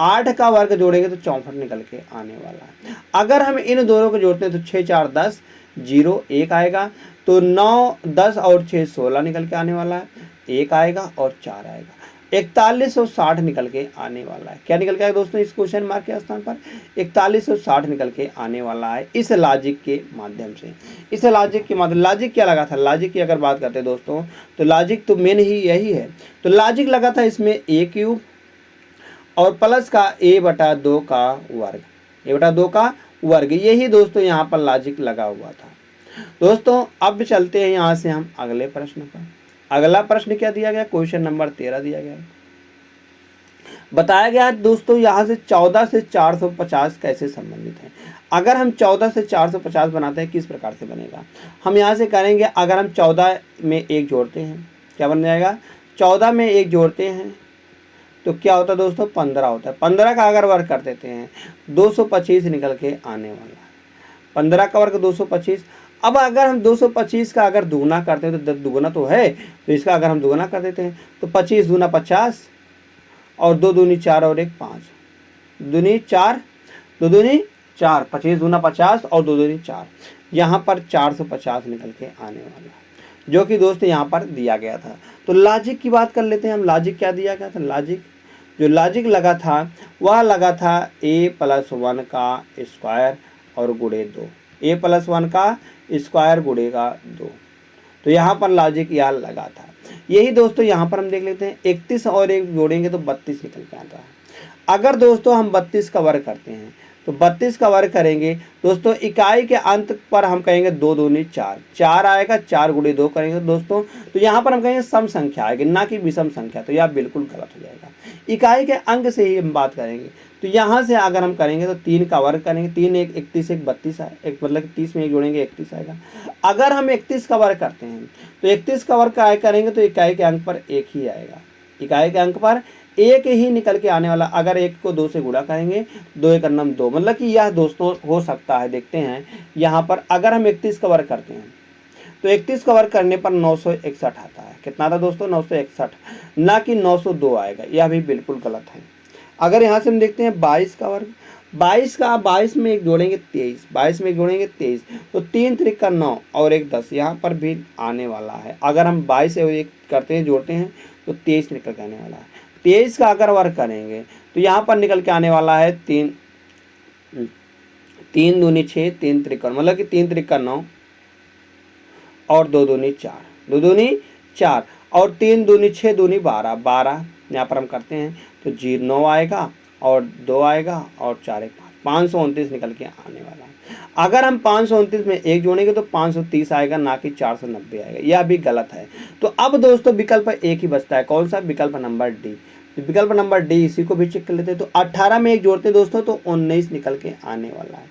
8 का वर्ग जोड़ेंगे तो 64 निकल के आने वाला है। अगर हम इन दोनों को जोड़ते हैं तो 6 4 10 0 1 आएगा, तो 9 10 और 6 16 निकल के आने वाला है, 1 आएगा और 4 आएगा। 4160 निकल के आने वाला है। क्या निकल के आएगा दोस्तों इस क्वेश्चन मार्क के स्थान पर? 4160 निकल के आने वाला है इस लॉजिक के माध्यम से। इस लॉजिक के माध्यम, लॉजिक क्या लगा था? लॉजिक की अगर बात करते हैं दोस्तों तो लॉजिक तो मेन ही यही है। तो लॉजिक लगा था इसमें a क्यूब और प्लस का a/2 का वर्ग, a/2 का वर्ग, यही दोस्तों यहाँ पर लॉजिक लगा हुआ था। दोस्तों अब चलते हैं यहाँ से हम अगले प्रश्न पर। अगला प्रश्न क्या दिया गया? क्वेश्चन नंबर 13 दिया गया। बताया गया दोस्तों यहाँ से 14 से 450 कैसे संबंधित है। अगर हम 14 से 450 बनाते हैं किस प्रकार से बनेगा? हम यहाँ से करेंगे, अगर हम 14 में 1 जोड़ते हैं क्या बन जाएगा? 14 में 1 जोड़ते हैं तो क्या होता है दोस्तों? 15 होता है। 15 का अगर वर्ग कर देते हैं 225 निकल के आने वाला है। 15 का वर्ग 225। अब अगर हम 225 का अगर दुगुना करते हैं तो 10 दुगुना तो है, तो इसका अगर हम दुगुना कर देते हैं तो 25 दूना 50 और 2 दूनी 4 और 1 5, दूनी 4, 2 दूनी 4, 25 दूना 50 और 2 दूनी 4, यहाँ पर 450 निकल के आने वाला है, जो कि दोस्त यहाँ पर दिया गया था। तो लॉजिक की बात कर लेते हैं हम। लॉजिक क्या दिया गया था? लॉजिक जो लॉजिक लगा था वह लगा था a+1 का स्क्वायर और गुणे 2, a+1 का स्क्वायर गुणे का 2। तो यहाँ पर लॉजिक यह लगा था। यही दोस्तों यहाँ पर हम देख लेते हैं 31 और 1 जोड़ेंगे तो 32 निकल के आता है। अगर दोस्तों हम 32 का वर्ग करते हैं तो 32 का वर्ग करेंगे दोस्तों, इकाई के अंत पर हम कहेंगे 2 दूनी 4, 4 आएगा, 4 गुणे 2 करेंगे दोस्तों तो यहाँ पर हम कहेंगे सम संख्या आएगी, ना कि विषम संख्या। तो यह बिल्कुल गलत हो जाएगा। इकाई के अंक से ही हम बात करेंगे। तो यहाँ से अगर हम करेंगे तो 3 का वर्ग करेंगे, 3 1 31 1 32 आए, एक मतलब 30 में 1 जोड़ेंगे 31 आएगा। अगर हम 31 का वर्ग करते हैं तो 31 का वर्ग करेंगे तो इकाई के अंक पर 1 ही आएगा, इकाई के अंक पर 1 ही निकल के आने वाला। अगर 1 को 2 से गुणा करेंगे 2 1 9 2, मतलब कि यह दोस्तों हो सकता है। देखते हैं यहाँ पर अगर हम 31 का वर्ग करते हैं तो 31 का वर्ग करने पर 961 आता है। कितना था दोस्तों? 961, ना कि 902 आएगा। यह भी बिल्कुल गलत है। अगर यहाँ से हम देखते हैं 22 का वर्ग, 22 में 1 जोड़ेंगे 23, 22 में 1 जोड़ेंगे 23, तो 3 3 का 9 और 1 10, यहाँ पर भी आने वाला है। अगर हम 22 से 1 करते हैं जोड़ते हैं तो 23 निकल के आने वाला है। 23 का अगर वर्ग करेंगे तो यहाँ पर निकल के आने वाला है 3 दूनी 6, 3 त्रिक, मतलब कि 3 त्रिक का 9 और 2 दूनी 4, 2 दूनी 4 और 3 दूनी 6 दूनी 12, 12 यहाँ पर हम करते हैं तो 9 आएगा और 2 आएगा और 4 1 529 निकल के आने वाला है। अगर हम 529 में 1 जोड़ेंगे तो 530 आएगा, ना कि 490 आएगा। यह भी गलत है। तो अब दोस्तों विकल्प एक ही बचता है। कौन सा? विकल्प नंबर डी। तो विकल्प नंबर डी, इसी को भी चेक कर लेते हैं। तो 18 में 1 जोड़ते हैं दोस्तों तो 19 निकल के आने वाला है।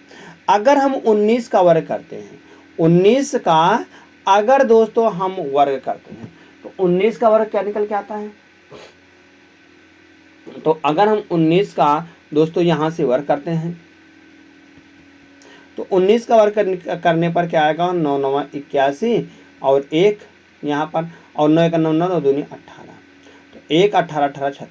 अगर हम 19 का वर्ग करते हैं, 19 का अगर दोस्तों हम वर्ग करते हैं तो 19 का वर्ग क्या निकल के आता है? तो अगर हम 19 का दोस्तों यहाँ से वर्ग करते हैं तो 19 का वर्ग करने पर क्या आएगा? 9 9 81 और 1 यहाँ पर, और 9 1 9 9 दूनी 18, तो 1 18 18 36,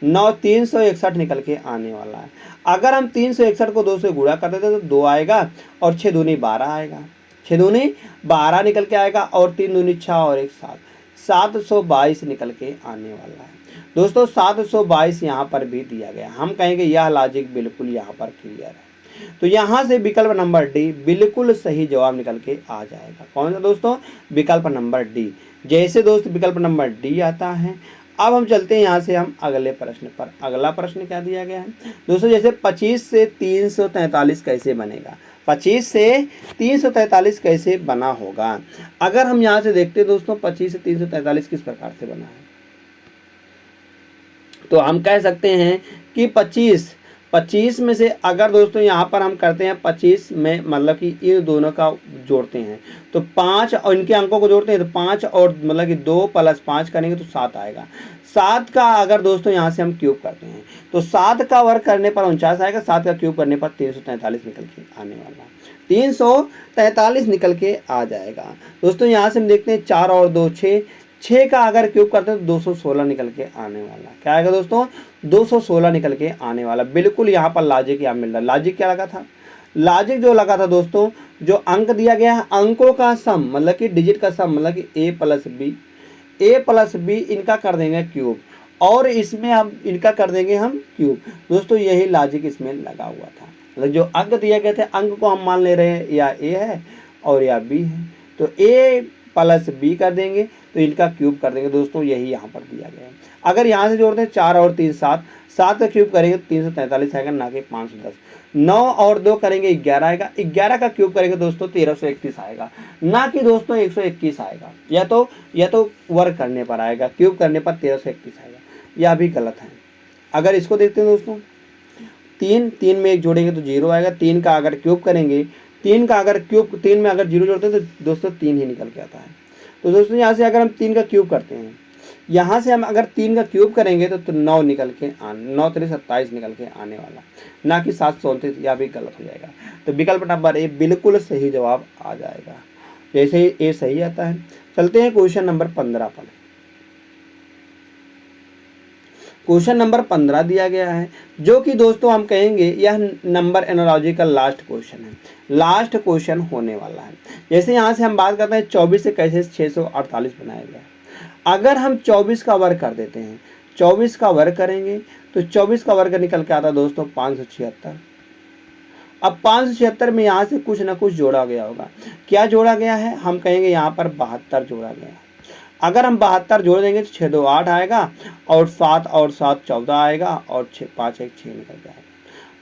9 361 निकल के आने वाला है। अगर हम 361 को 2 से गुणा कर देते तो 2 आएगा और 6 दूनी 12 आएगा, 6 दूनी 12 निकल के आएगा और 3 दूनी 6 और 1 7, 722 निकल के आने वाला है। दोस्तों 722 यहाँ पर भी दिया गया। हम कहेंगे यह लॉजिक बिल्कुल यहाँ पर क्लियर है। तो यहाँ से विकल्प नंबर डी बिल्कुल सही जवाब निकल के आ जाएगा। कौन सा दोस्तों? विकल्प नंबर डी। जैसे दोस्त विकल्प नंबर डी आता है, अब हम चलते हैं यहाँ से हम अगले प्रश्न पर। अगला प्रश्न क्या दिया गया है दोस्तों? जैसे 25 से 343 कैसे बनेगा? 25 से 343 कैसे बना होगा? अगर हम यहाँ से देखते हैं दोस्तों 25 से 343 किस प्रकार से बना है, तो हम कह सकते हैं कि 25 में से अगर दोस्तों यहाँ पर हम करते हैं 25 में, मतलब कि इन दोनों का जोड़ते हैं तो 5 और इनके अंकों को जोड़ते हैं तो 5 और मतलब कि 2 + 5 करेंगे तो 7 आएगा। 7 का अगर दोस्तों यहाँ से हम क्यूब करते हैं तो 7 का वर्ग करने पर 49 आएगा, 7 का क्यूब करने पर 343 निकल के आने वाला, 343 निकल के आ जाएगा। दोस्तों यहाँ से हम देखते हैं 4 और 2 6 का अगर क्यूब करते हैं तो 216 निकल के आने वाला। क्या आएगा दोस्तों? 216 निकल के आने वाला। बिल्कुल यहाँ पर लॉजिक यहाँ मिल रहा है। लॉजिक क्या लगा था? लॉजिक जो लगा था दोस्तों, जो अंक दिया गया है अंकों का सम, मतलब कि डिजिट का सम, मतलब कि a + b इनका कर देंगे क्यूब और इसमें हम इनका कर देंगे हम क्यूब। दोस्तों यही लॉजिक इसमें लगा हुआ था, मतलब जो अंक दिए गए थे अंक को हम मान ले रहे हैं या ए है और या बी है, तो ए प्लस बी कर देंगे तो इनका क्यूब कर देंगे। दोस्तों यही यहाँ पर दिया गया है। अगर यहाँ से जोड़ते हैं 4 और 3 7, 7 का क्यूब करेंगे तो 343 आएगा, ना कि 510। 9 और 2 करेंगे 11 आएगा, 11 का क्यूब करेंगे दोस्तों 1331 आएगा, ना कि दोस्तों 121 आएगा। या तो वर्ग करने पर आएगा, क्यूब करने पर 1331 आएगा, यह भी गलत है। अगर इसको देखते हैं दोस्तों, 3 में 1 जोड़ेंगे तो 0 आएगा। 3 का अगर क्यूब करेंगे, 3 का अगर क्यूब 3 में अगर 0 जोड़ते हैं तो दोस्तों 3 ही निकल के आता है। तो दोस्तों यहाँ से अगर हम 3 का क्यूब करते हैं, यहाँ से हम अगर 3 का क्यूब करेंगे तो 9 निकल के 9 3 27 निकल के आने वाला, ना कि 734, यह भी गलत हो जाएगा। तो विकल्प नंबर ए बिल्कुल सही जवाब आ जाएगा। जैसे ही ए सही आता है, चलते हैं क्वेश्चन नंबर 15 पर। क्वेश्चन नंबर 15 दिया गया है, जो कि दोस्तों हम कहेंगे यह नंबर एनालॉजी का लास्ट क्वेश्चन है, लास्ट क्वेश्चन होने वाला है। जैसे यहाँ से हम बात करते हैं 24 से कैसे 648 बनाया गया। अगर हम 24 का वर्ग कर देते हैं, 24 का वर्ग करेंगे तो 24 का वर्ग निकल के आता है दोस्तों 576। अब 576 में यहाँ से कुछ ना कुछ जोड़ा गया होगा। क्या जोड़ा गया है? हम कहेंगे यहाँ पर 72 जोड़ा गया है। अगर हम 72 जोड़ देंगे तो 6 2 8 आएगा, और 7 और 7 14 आएगा, और 5 1 6 निकल जाएगा,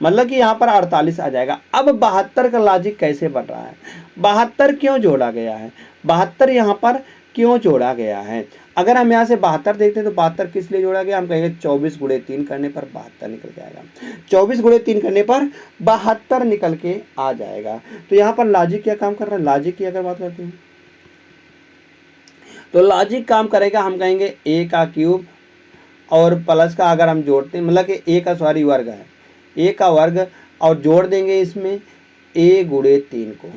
मतलब कि यहाँ पर 48 आ जाएगा। अब 72 का लॉजिक कैसे बन रहा है? 72 क्यों जोड़ा गया है? 72 यहाँ पर क्यों जोड़ा गया है? अगर हम यहाँ से 72 देखते हैं तो 72 किस लिए जोड़ा गया? हम कहेंगे 24 गुणे 3 करने पर 72 निकल जाएगा। 24 गुणे 3 करने पर 72 निकल के आ जाएगा। तो यहाँ पर लॉजिक क्या काम कर रहा है? लॉजिक की अगर बात करते हैं तो लॉजिक काम करेगा, हम कहेंगे ए का क्यूब और प्लस का अगर हम जोड़ते हैं, मतलब कि ए का वर्ग है, ए का वर्ग, और जोड़ देंगे इसमें ए गुणे 3 को,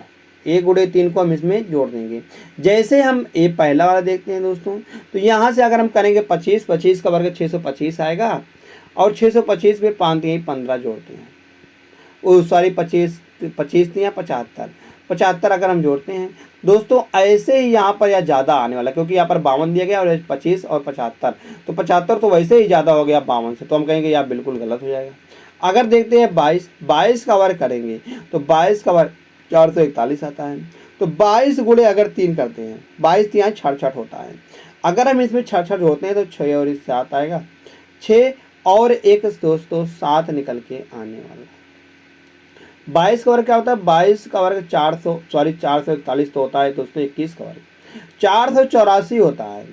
ए गुणे 3 को हम इसमें जोड़ देंगे। जैसे हम ए पहला वाला देखते हैं दोस्तों, तो यहाँ से अगर हम करेंगे 25, 25 का वर्ग 625 आएगा, और 625 में 5 3 15 जोड़ते हैं, ओ सॉरी 25 3 75, 75 अगर हम जोड़ते हैं दोस्तों, ऐसे ही यहाँ पर या ज़्यादा आने वाला, क्योंकि यहाँ पर 52 दिया गया और 25 और 75, तो 75 तो वैसे ही ज़्यादा हो गया 52 से, तो हम कहेंगे यह बिल्कुल गलत हो जाएगा। अगर देखते हैं 22 का वर्ग करेंगे तो 22 का वर्ग 441 आता है। तो 22 गुणे अगर 3 करते हैं, 22 यहाँ 66 होता है। अगर हम इसमें 66 जोड़ते हैं तो 6 और 7 आएगा, 6 और 1 दोस्तों 7 निकल के आने वाला है। 22 का वर्ग क्या होता है? 22 का वर्ग 441 तो होता है दोस्तों, 21 का वर्ग 484 होता है,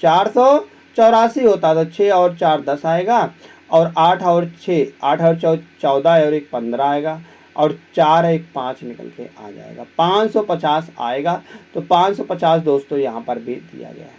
484 होता है। तो 6 और 4 10 आएगा, और 8 और 6 8 और 14 और 1 15 आएगा, और 4 1 5 निकल के आ जाएगा, 550 आएगा। तो 550 दोस्तों यहाँ पर भी दिया गया है,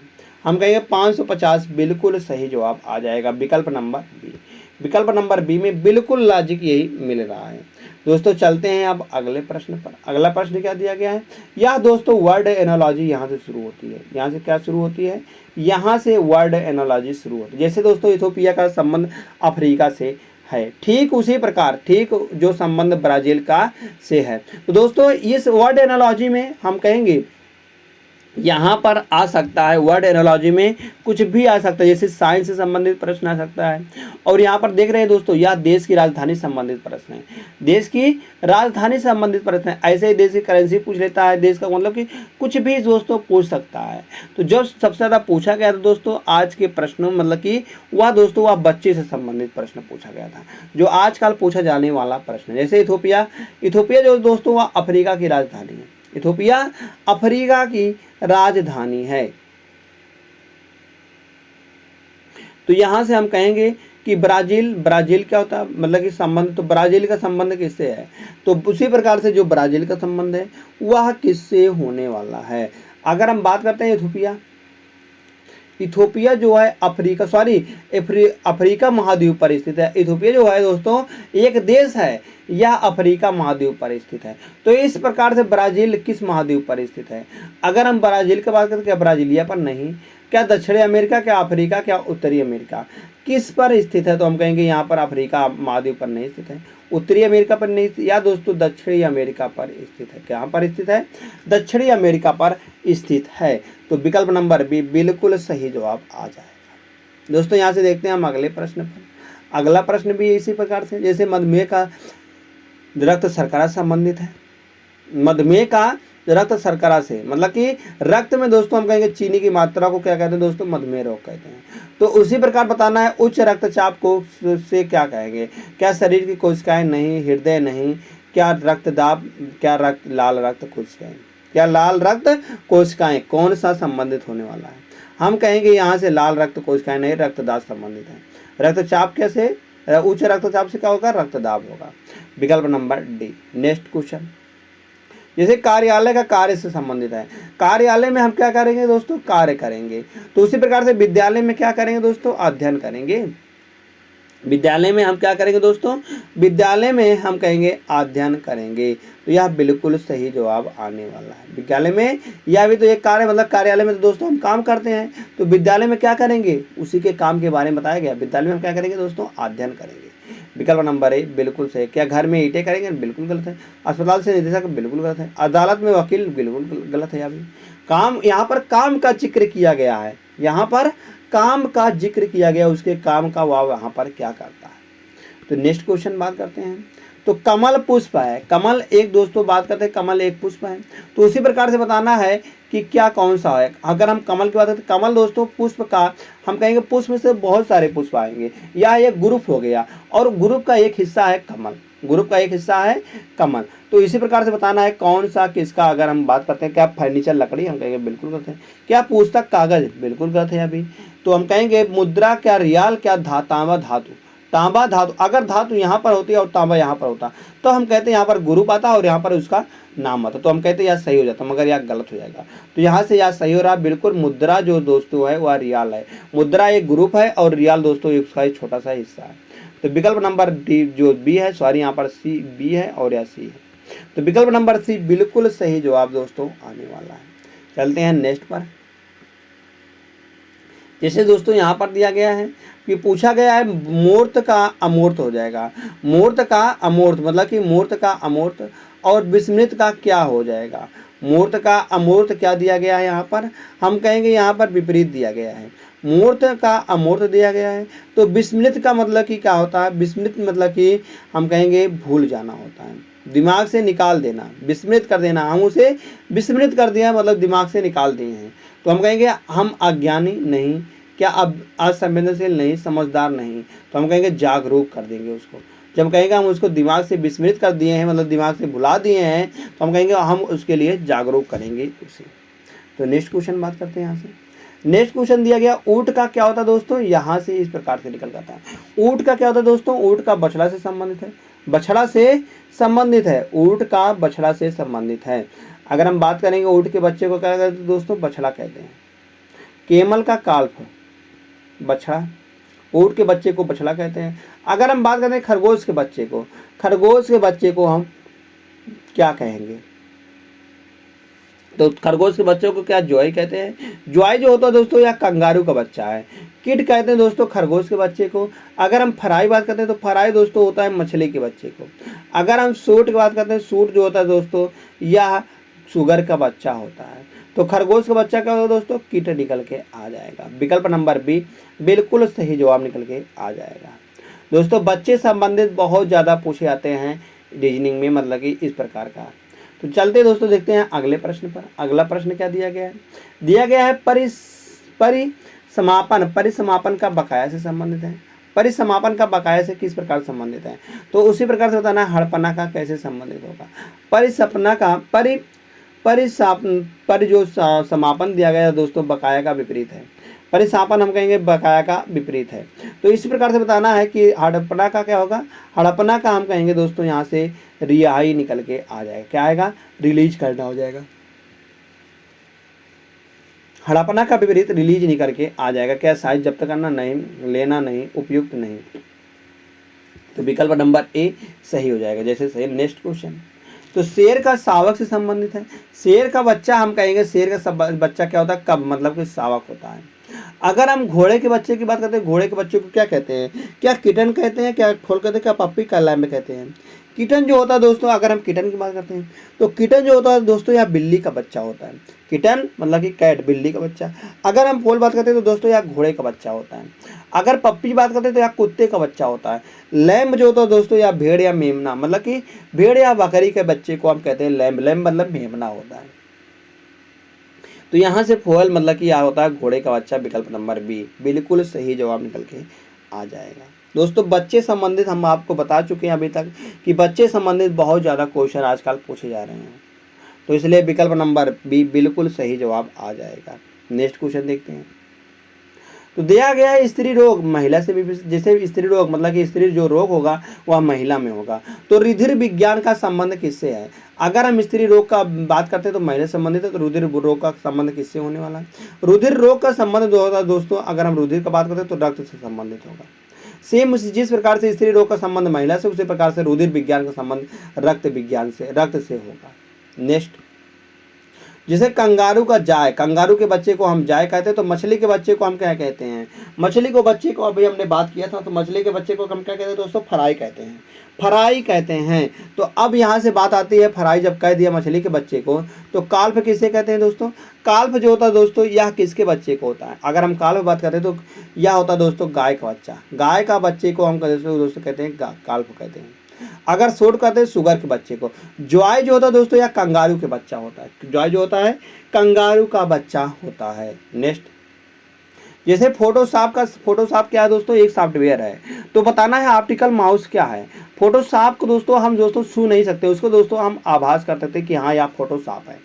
हम कहेंगे 550 बिल्कुल सही जवाब आ जाएगा। विकल्प नंबर बी, विकल्प नंबर बी में बिल्कुल लॉजिक यही मिल रहा है। दोस्तों चलते हैं अब अगले प्रश्न पर। अगला प्रश्न क्या दिया गया है? यह दोस्तों वर्ड एनालॉजी यहाँ से शुरू होती है। यहाँ से क्या शुरू होती है? यहाँ से वर्ड एनालॉजी शुरू होती है। जैसे दोस्तों इथोपिया का संबंध अफ्रीका से है, ठीक उसी प्रकार ठीक जो संबंध ब्राज़ील का से है। तो दोस्तों इस वर्ड एनालॉजी में हम कहेंगे यहाँ पर आ सकता है, वर्ड एनालॉजी में कुछ भी आ सकता है, जैसे साइंस से संबंधित प्रश्न आ सकता है। और यहाँ पर देख रहे हैं दोस्तों, यह देश की राजधानी संबंधित प्रश्न है, देश की राजधानी संबंधित प्रश्न है। ऐसे ही देश की करेंसी पूछ लेता है, देश का मतलब कि कुछ भी दोस्तों पूछ सकता है। तो जो सबसे ज़्यादा पूछा गया था दोस्तों आज के प्रश्नों, मतलब कि वह दोस्तों वह बच्चे से संबंधित प्रश्न पूछा गया था, जो आजकल पूछा जाने वाला प्रश्न। जैसे इथोपिया जो दोस्तों वह अफ्रीका की राजधानी है, इथोपिया अफ्रीका की राजधानी है। तो यहां से हम कहेंगे कि ब्राजील क्या होता है, मतलब कि संबंध, तो ब्राजील का संबंध किससे है? तो उसी प्रकार से जो ब्राजील का संबंध है वह किससे होने वाला है? अगर हम बात करते हैं इथोपिया जो है अफ्रीका महाद्वीप पर स्थित है। इथोपिया जो है दोस्तों एक देश है, यह अफ्रीका महाद्वीप पर स्थित है। तो इस प्रकार से ब्राजील किस महाद्वीप पर स्थित है? अगर हम ब्राजील की बात करें, क्या ब्राजीलिया पर नहीं, क्या दक्षिणी अमेरिका, क्या अफ्रीका, क्या उत्तरी अमेरिका, किस पर स्थित है? तो हम कहेंगे यहाँ पर अफ्रीका महाद्वीप पर नहीं स्थित है, उत्तरी अमेरिका पर नहीं, या दोस्तों दक्षिणी अमेरिका पर स्थित है। कहाँ पर स्थित है? दक्षिणी अमेरिका पर स्थित है। तो विकल्प नंबर बी बिल्कुल सही जवाब आ जाएगा। दोस्तों यहाँ से देखते हैं हम अगले प्रश्न पर। अगला प्रश्न भी इसी प्रकार से, जैसे मधुमेह का रक्त शर्करा से संबंधित है। मधुमेह का रक्त शर्करा से मतलब कि रक्त में दोस्तों हम कहेंगे चीनी की मात्रा को क्या कहते हैं दोस्तों, मधुमेह रोग कहते हैं। तो उसी प्रकार बताना है उच्च रक्तचाप को से क्या कहेंगे, क्या शरीर की कोशिकाएं नहीं, हृदय नहीं, क्या रक्तदाब, क्या लाल रक्त कोशिकाएं, क्या लाल रक्त कोशिकाएं, कौन सा संबंधित होने वाला है। हम कहेंगे यहाँ से लाल रक्त कोशिकाएं नहीं, रक्तदाब संबंधित है। रक्तचाप कैसे, उच्च रक्तचाप से क्या होगा, रक्तदाब होगा। विकल्प नंबर डी। नेक्स्ट क्वेश्चन, जैसे कार्यालय का कार्य से संबंधित है। कार्यालय में हम क्या करेंगे दोस्तों, कार्य करेंगे। तो उसी प्रकार से विद्यालय में क्या करेंगे दोस्तों, अध्ययन करेंगे। विद्यालय में हम क्या करेंगे दोस्तों, विद्यालय में हम कहेंगे अध्ययन करेंगे। तो यह बिल्कुल सही जवाब आने वाला है। विद्यालय में यह भी तो एक कार्य, मतलब कार्यालय में तो दोस्तों हम काम करते हैं, तो विद्यालय में क्या करेंगे, उसी के काम के बारे में बताया गया। विद्यालय में हम क्या करेंगे दोस्तों, अध्ययन करेंगे। विकल्प नंबर ए बिल्कुल सही। क्या घर में ईंटें करेंगे, बिल्कुल गलत है। अस्पताल से निदेशक, बिल्कुल गलत है। अदालत में वकील, बिल्कुल गलत है। अभी काम, यहाँ पर काम का जिक्र किया गया है, यहाँ पर काम का जिक्र किया गया, उसके काम का वाव यहाँ पर क्या करता है। तो नेक्स्ट क्वेश्चन बात करते हैं। तो कमल पुष्प है, कमल एक दोस्तों बात करते हैं, कमल एक पुष्प है। तो उसी प्रकार से बताना है कि क्या कौन सा है। अगर हम कमल की बात करें तो कमल दोस्तों पुष्प का, हम कहेंगे पुष्प में से बहुत सारे पुष्प आएंगे, या एक ग्रुप हो गया, और ग्रुप का एक हिस्सा है कमल, ग्रुप का एक हिस्सा है कमल। तो इसी प्रकार से बताना है कौन सा किसका। अगर हम बात करते हैं क्या फर्नीचर लकड़ी, हम कहेंगे बिल्कुल गलत है। क्या पुस्तक कागज, बिल्कुल गलत है। अभी तो हम कहेंगे मुद्रा, क्या रियाल, क्या तांबा धातु। तांबा धातु, अगर धातु यहाँ पर होती है और तांबा यहाँ पर होता तो हम कहते हैं यहाँ पर ग्रुप आता और यहाँ पर उसका नाम आता, तो हम कहते हैं यह सही हो जाता, मगर यह गलत हो जाएगा। तो यहाँ से यह सही हो रहा बिल्कुल। मुद्रा जो दोस्तों है वह रियाल है। मुद्रा एक ग्रुप है और रियाल दोस्तों उसका एक छोटा सा हिस्सा है। तो विकल्प नंबर डी जो बी है, सॉरी यहाँ पर सी बी है और यह सी है। तो विकल्प नंबर सी बिल्कुल सही जवाब दोस्तों आने वाला है। चलते हैं नेक्स्ट पर। जैसे दोस्तों यहाँ पर दिया गया है कि पूछा गया है मूर्त का अमूर्त हो जाएगा। मूर्त का अमूर्त मतलब कि मूर्त का अमूर्त और विस्मृत का क्या हो जाएगा। मूर्त का अमूर्त क्या दिया गया है यहाँ पर, हम कहेंगे यहाँ पर विपरीत दिया गया है। मूर्त का अमूर्त दिया गया है, तो विस्मृत का मतलब कि क्या होता है, विस्मृत मतलब कि हम कहेंगे भूल जाना होता है, दिमाग से निकाल देना, विस्मृत कर देना। हम उसे विस्मृत कर दिया मतलब दिमाग से निकाल दिए हैं। तो हम कहेंगे हम अज्ञानी नहीं, क्या अब असंवेदनशील नहीं, समझदार नहीं, तो हम कहेंगे जागरूक कर देंगे उसको। जब कहेंगे हम उसको दिमाग से विस्मृत कर दिए हैं मतलब दिमाग से भुला दिए हैं, तो हम कहेंगे हम उसके लिए जागरूक करेंगे उसे। तो नेक्स्ट क्वेश्चन बात करते हैं यहाँ से। नेक्स्ट क्वेश्चन दिया गया ऊँट का क्या होता है दोस्तों, यहाँ से इस प्रकार से निकल जाता है। ऊँट का क्या होता है दोस्तों, ऊँट का बछड़ा से संबंधित है, बछड़ा से संबंधित है, ऊँट का बछड़ा से संबंधित है। अगर हम बात करेंगे ऊँट के बच्चे को क्या कहते हैं दोस्तों, बछड़ा कहते हैं। केमल का काल्फ बछड़ा, ऊँट के बच्चे को बछड़ा कहते हैं। अगर हम बात करते हैं खरगोश के बच्चे को, खरगोश के बच्चे को हम क्या कहेंगे, तो खरगोश के बच्चों को क्या ज्वाई कहते हैं। ज्वाई जो होता है दोस्तों यह कंगारू का बच्चा है। किड कहते हैं दोस्तों खरगोश के बच्चे को। अगर हम फ्राई बात करते हैं तो फ्राई दोस्तों होता है मछली के बच्चे को। अगर हम सूट की बात करते हैं, सूट जो होता है दोस्तों यह सुगर का बच्चा होता है। तो खरगोश का बच्चा क्या होता है दोस्तों, कीट निकल के आ जाएगा। विकल्प नंबर बी बिल्कुल सही जवाब निकल के आ जाएगा। दोस्तों बच्चे संबंधित बहुत ज़्यादा पूछे जाते हैं रीजनिंग में, मतलब कि इस प्रकार का। तो चलते दोस्तों देखते हैं अगले प्रश्न पर। अगला प्रश्न क्या दिया गया है, दिया गया है परिसमापन। परिसमापन का बकाया से संबंधित है। परिसमापन का बकाया से किस प्रकार संबंधित है, तो उसी प्रकार से बताना हड़पना का कैसे संबंधित होगा। परिसपना का पर जो समापन दिया गया है दोस्तों बकाया का विपरीत है। परिसापन हम कहेंगे बकाया का विपरीत है। तो इसी प्रकार से बताना है कि हड़पना का क्या होगा, हड़पना का हम कहेंगे दोस्तों यहाँ से रिहाई निकल के आ जाएगा। क्या आएगा, रिलीज करना हो जाएगा। हड़पना का विपरीत रिलीज निकल के आ जाएगा। क्या, साइज जब्त करना नहीं, लेना नहीं, उपयुक्त नहीं। तो विकल्प नंबर ए सही हो जाएगा। जैसे सही। नेक्स्ट क्वेश्चन, तो शेर का शावक से संबंधित है। शेर का बच्चा हम कहेंगे, शेर का बच्चा क्या होता है, कब मतलब कि शावक होता है। अगर हम घोड़े के बच्चे की बात करते हैं, घोड़े के बच्चे को क्या कहते हैं, क्या किटन कहते हैं, क्या खोल कहते हैं, क्या पप्पी, क्या लैम्ब कहते हैं। किटन जो होता है दोस्तों, अगर हम किटन की बात करते हैं तो किटन जो होता है दोस्तों यह बिल्ली का बच्चा होता है। किटन मतलब कि कैट, बिल्ली का बच्चा। अगर हम फोल बात करते हैं तो दोस्तों यह घोड़े का बच्चा होता है। अगर पप्पी की बात करते हैं तो यह कुत्ते का बच्चा होता है। लैम्ब जो होता है दोस्तों यह भेड़ या मेमना, मतलब कि भेड़ या बकरी के बच्चे को हम कहते हैं लैम्ब। लैम्ब मतलब मेमना होता है। तो यहाँ से फोल मतलब कि यह होता है घोड़े का बच्चा। विकल्प नंबर बी बिल्कुल सही जवाब निकल के आ जाएगा। दोस्तों बच्चे संबंधित हम आपको बता चुके हैं अभी तक कि बच्चे संबंधित बहुत ज़्यादा क्वेश्चन आजकल पूछे जा रहे हैं, तो इसलिए विकल्प नंबर बी बिल्कुल सही जवाब आ जाएगा। नेक्स्ट क्वेश्चन देखते हैं। तो दिया गया है स्त्री रोग महिला से भी, जैसे स्त्री रोग मतलब कि स्त्री जो रोग होगा वह महिला में होगा। तो रुधिर विज्ञान का संबंध किससे है? अगर हम स्त्री रोग का बात करते हैं तो महिला संबंधित है, तो रुधिर रोग का संबंध किससे होने वाला है? रुधिर रोग का संबंध जो होता है दोस्तों, अगर हम रुधिर का बात करते हैं तो रक्त से संबंधित होगा। सेम जिस प्रकार से स्त्री रोग का संबंध महिला से, उसी प्रकार से रुधिर विज्ञान का संबंध रक्त से होगा। नेक्स्ट, जैसे कंगारू का जाय, कंगारू के बच्चे को हम जाय कहते हैं, तो मछली के बच्चे को हम क्या कहते हैं? मछली को बच्चे को अभी हमने बात किया था, तो मछली के बच्चे को हम क्या कहते हैं दोस्तों? फ्राई कहते हैं। फ्राई कहते हैं। तो अब यहाँ से बात आती है, फ्राई जब कह दिया मछली के बच्चे को, तो काल्फ किसे कहते हैं दोस्तों? काल्फ जो होता है दोस्तों यह किसके बच्चे को होता है? अगर हम काल्फ बात करते हैं तो यह होता है दोस्तों गाय का बच्चा। गाय का बच्चे को हम दोस्तों कहते हैं काल्फ कहते हैं। अगर शॉर्ट करते हैं सुगर के बच्चे को। ज्वाय जो होता है दोस्तों यह कंगारू के बच्चा होता है। ज्वाय जो होता है कंगारू का बच्चा होता है। नेक्स्ट, जैसे फोटोशॉप क्या है दोस्तों? एक सॉफ्टवेयर है। तो बताना है ऑप्टिकल माउस क्या है? फोटोशॉप को दोस्तों हम छू नहीं सकते, उसको दोस्तों हम आभास कर सकते हैं कि हाँ यह फोटोशॉप है।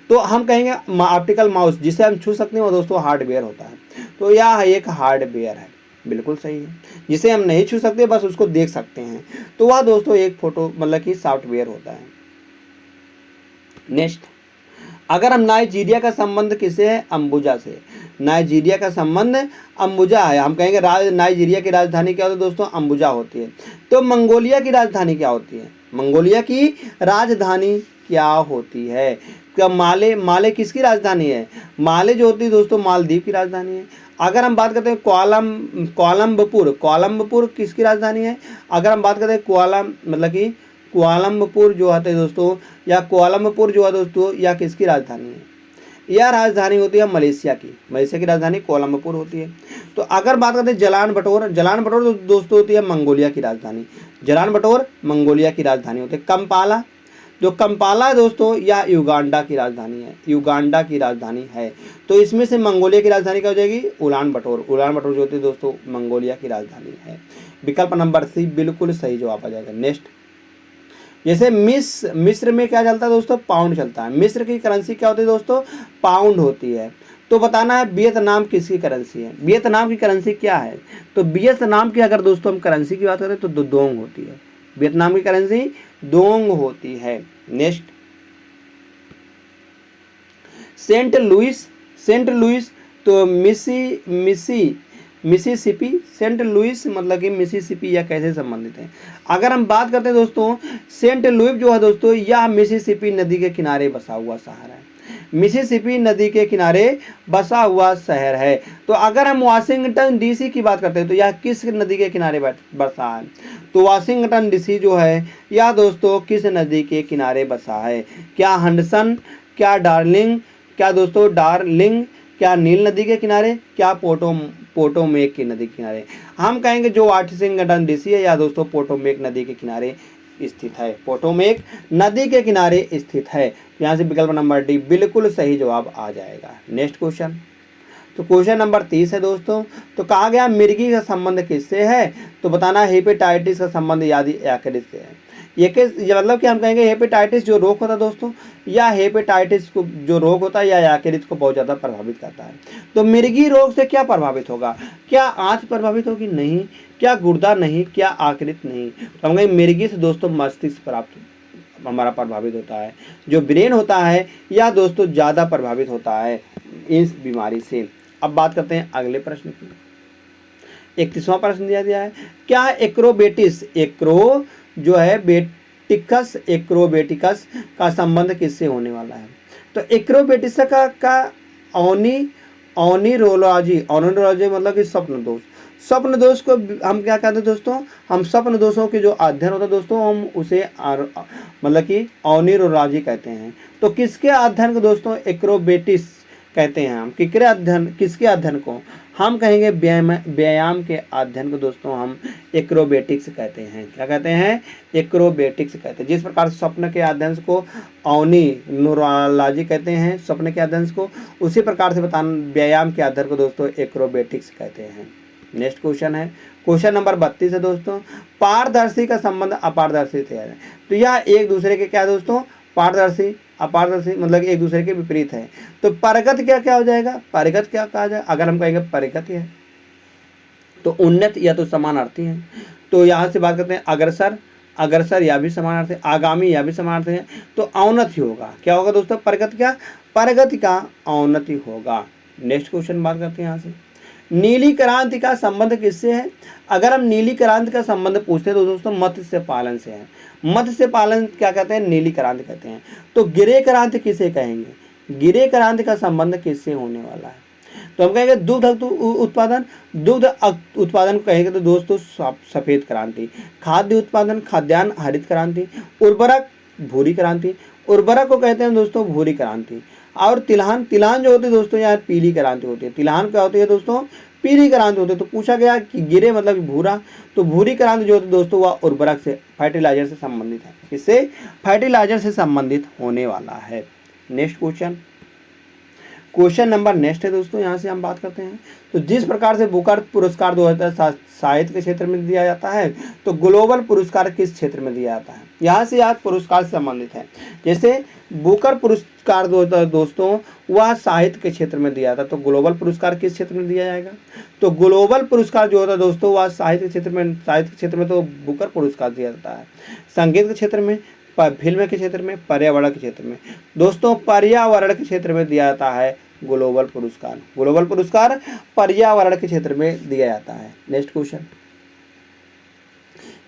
तो हम कहेंगे ऑप्टिकल माउस जिसे हम छू सकते हैं वो दोस्तों हार्डवेयर होता है। तो यह एक हार्डवेयर है, बिल्कुल सही है। जिसे हम नहीं छू सकते बस उसको देख सकते हैं, तो वह दोस्तों एक फोटो मतलब कि सॉफ्टवेयर होता है। नेक्स्ट, अगर हम नाइजीरिया का संबंध किससे है? अंबुजा से। नाइजीरिया का संबंध अंबुजा है। हम कहेंगे नाइजीरिया की राजधानी क्या होती है दोस्तों? अंबुजा होती है। तो मंगोलिया की राजधानी क्या होती है? मंगोलिया की राजधानी क्या होती है? क्या माले किसकी राजधानी है? माले जो होती है दोस्तों मालदीव की राजधानी है। अगर हम बात करते हैं कोलंबपुर किसकी राजधानी है? अगर हम बात करते हैं कुआलालंपुर जो आते हैं दोस्तों, या कोलंबपुर जो है दोस्तों, या किसकी राजधानी है? यह राजधानी होती है मलेशिया की राजधानी कोलंबपुर होती है। तो अगर बात करते हैं जलान बटोर दोस्तों होती है मंगोलिया की राजधानी। जलान बटोर मंगोलिया की राजधानी होती है। कंपाला दोस्तों यह युगांडा की राजधानी है। तो इसमें से मंगोलिया की राजधानी क्या हो जाएगी? उलान बटोर जो होती है दोस्तों मंगोलिया की राजधानी है। विकल्प नंबर सी बिल्कुल सही जवाब आ जाएगा। नेक्स्ट, जैसे मिस्र में क्या चलता है दोस्तों? पाउंड चलता है। मिस्र की करेंसी क्या होती है दोस्तों? पाउंड होती है। तो बताना है वियतनाम किसकी करेंसी है? वियतनाम की करेंसी क्या है? तो वियतनाम की अगर दोस्तों हम करेंसी की बात करें तो दोंग होती है। वियतनाम की करेंसी दोंग होती है। नेक्स्ट, सेंट लुइस तो मिसिसिपी सेंट लुइस मतलब कि मिसिसिपी या कैसे संबंधित है? अगर हम बात करते हैं दोस्तों सेंट लुइस जो है दोस्तों यह मिसिसिपी नदी के किनारे बसा हुआ शहर है। मिसिसिपी नदी के किनारे बसा हुआ शहर है। तो अगर हम वाशिंगटन डीसी की बात करते हैं तो यह किस नदी के किनारे बसा है? तो वाशिंगटन डीसी जो है यह दोस्तों किस नदी के किनारे बसा है? क्या हडसन, क्या डार्लिंग, क्या दोस्तों डार्लिंग, क्या नील नदी के किनारे, क्या पोटोमेक की नदी के किनारे? हम कहेंगे जो वाशिंगटन डीसी है या दोस्तों पोटोमेक नदी के किनारे स्थित है। पोटोमेक नदी के किनारे स्थित है। यहाँ से विकल्प नंबर डी बिल्कुल सही जवाब आ जाएगा। नेक्स्ट क्वेश्चन, तो क्वेश्चन नंबर 30 है दोस्तों। तो कहा गया मिर्गी का संबंध किससे है? तो बताना हेपेटाइटिस का संबंध यकृत से है। ये मतलब कि हम कहेंगे हेपेटाइटिस जो रोग होता है दोस्तों, या हेपेटाइटिस को जो रोग होता है या यकृत को बहुत ज़्यादा प्रभावित करता है। तो मिर्गी रोग से क्या प्रभावित होगा? क्या आंत प्रभावित होगी? नहीं। क्या गुर्दा? नहीं। क्या यकृत? नहीं। तो हम कहेंगे मिर्गी से दोस्तों मस्तिष्क हमारा प्रभावित होता है। जो ब्रेन होता है यह दोस्तों ज़्यादा प्रभावित होता है इस बीमारी से। अब बात करते हैं अगले प्रश्न की। 31वां प्रश्न दिया है, क्या एक्रोबेटिकस का संबंध किससे होने वाला है? तो एक्रोबेटिस का ओनिरोलॉजी मतलब कि स्वप्न दोष। स्वप्न दोष को हम क्या कहते हैं दोस्तों, हम स्वप्न दोषों के जो अध्ययन होता है दोस्तों, हम उसे मतलब कि ऑनिरोलॉजी कहते हैं। तो किसके अध्ययन को दोस्तों एक्रोबेटिक्स कहते हैं हम। किसके अध्ययन को हम कहेंगे, व्यायाम के अध्ययन को दोस्तों हम एक्रोबेटिक्स कहते हैं। क्या कहते हैं, एक्रोबेटिक्स कहते हैं। जिस प्रकार से स्वप्न के अध्ययन को ऑनिरोलॉजी कहते हैं स्वप्न के अध्ययन को, उसी प्रकार से व्यायाम के अध्ययन को दोस्तों एक्रोबेटिक्स कहते हैं। नेक्स्ट क्वेश्चन है, क्वेश्चन नंबर 32 है दोस्तों, पारदर्शी का संबंध अपारदर्शी से है। तो यह एक दूसरे के क्या है दोस्तों, पारदर्शी अपारदर्शी मतलब कि एक दूसरे के विपरीत है। तो परगत क्या हो जाएगा, परगत क्या कहा जाए, अगर हम कहेंगे परगत है तो उन्नत या तो समानार्थी है। तो यहाँ से बात करते हैं अग्रसर या भी समानार्थी, आगामी या भी समानार्थी है, तो औन्नति होगा। क्या होगा दोस्तों, परगति का औन्नति होगा। नेक्स्ट क्वेश्चन बात करते हैं यहाँ से, नीली क्रांति का संबंध किससे है। अगर हम नीली क्रांति का संबंध पूछते हैं तो दोस्तों मत्स्य पालन से है। मत्स्य पालन क्या कहते हैं, नीली क्रांति कहते हैं। तो गिरे क्रांति किसे कहेंगे, गिरे क्रांति का संबंध किससे होने वाला है। तो हम कहेंगे दुग्ध उत्पादन को कहेंगे तो दोस्तों सफेद क्रांति, खाद्य उत्पादन खाद्यान्न हरित क्रांति, उर्वरक भूरी क्रांति, उर्वरक को कहते हैं दोस्तों भूरी क्रांति, और तिलहन जो होती है दोस्तों यहाँ पीली क्रांति होती है। तिलहन क्या होती है दोस्तों, पीली क्रांति होती है। तो पूछा गया कि गिरे मतलब भूरा, तो भूरी क्रांति जो होती है दोस्तों वह उर्वरक से फर्टिलाइजर से संबंधित है। इससे फर्टिलाइजर से संबंधित होने वाला है। नेक्स्ट क्वेश्चन नंबर नेक्स्ट है दोस्तों, यहाँ से हम बात करते हैं। तो जिस प्रकार से बुकर पुरस्कार 2007 साहित्य के क्षेत्र में दिया जाता है, तो ग्लोबल पुरस्कार किस क्षेत्र में दिया जाता है। यहाँ से याद पुरस्कार से संबंधित है। जैसे बुकर पुरस्कार दोस्तों वह साहित्य के क्षेत्र में दिया था, तो ग्लोबल पुरस्कार किस क्षेत्र में दिया जाएगा। तो ग्लोबल पुरस्कार जो होता है दोस्तों वह साहित्य के क्षेत्र में तो बुकर पुरस्कार दिया जाता है। संगीत के क्षेत्र में, फिल्म के क्षेत्र में, पर्यावरण के क्षेत्र में दोस्तों पर्यावरण के क्षेत्र में दिया जाता है ग्लोबल पुरस्कार पर्यावरण के क्षेत्र में दिया जाता है। नेक्स्ट क्वेश्चन,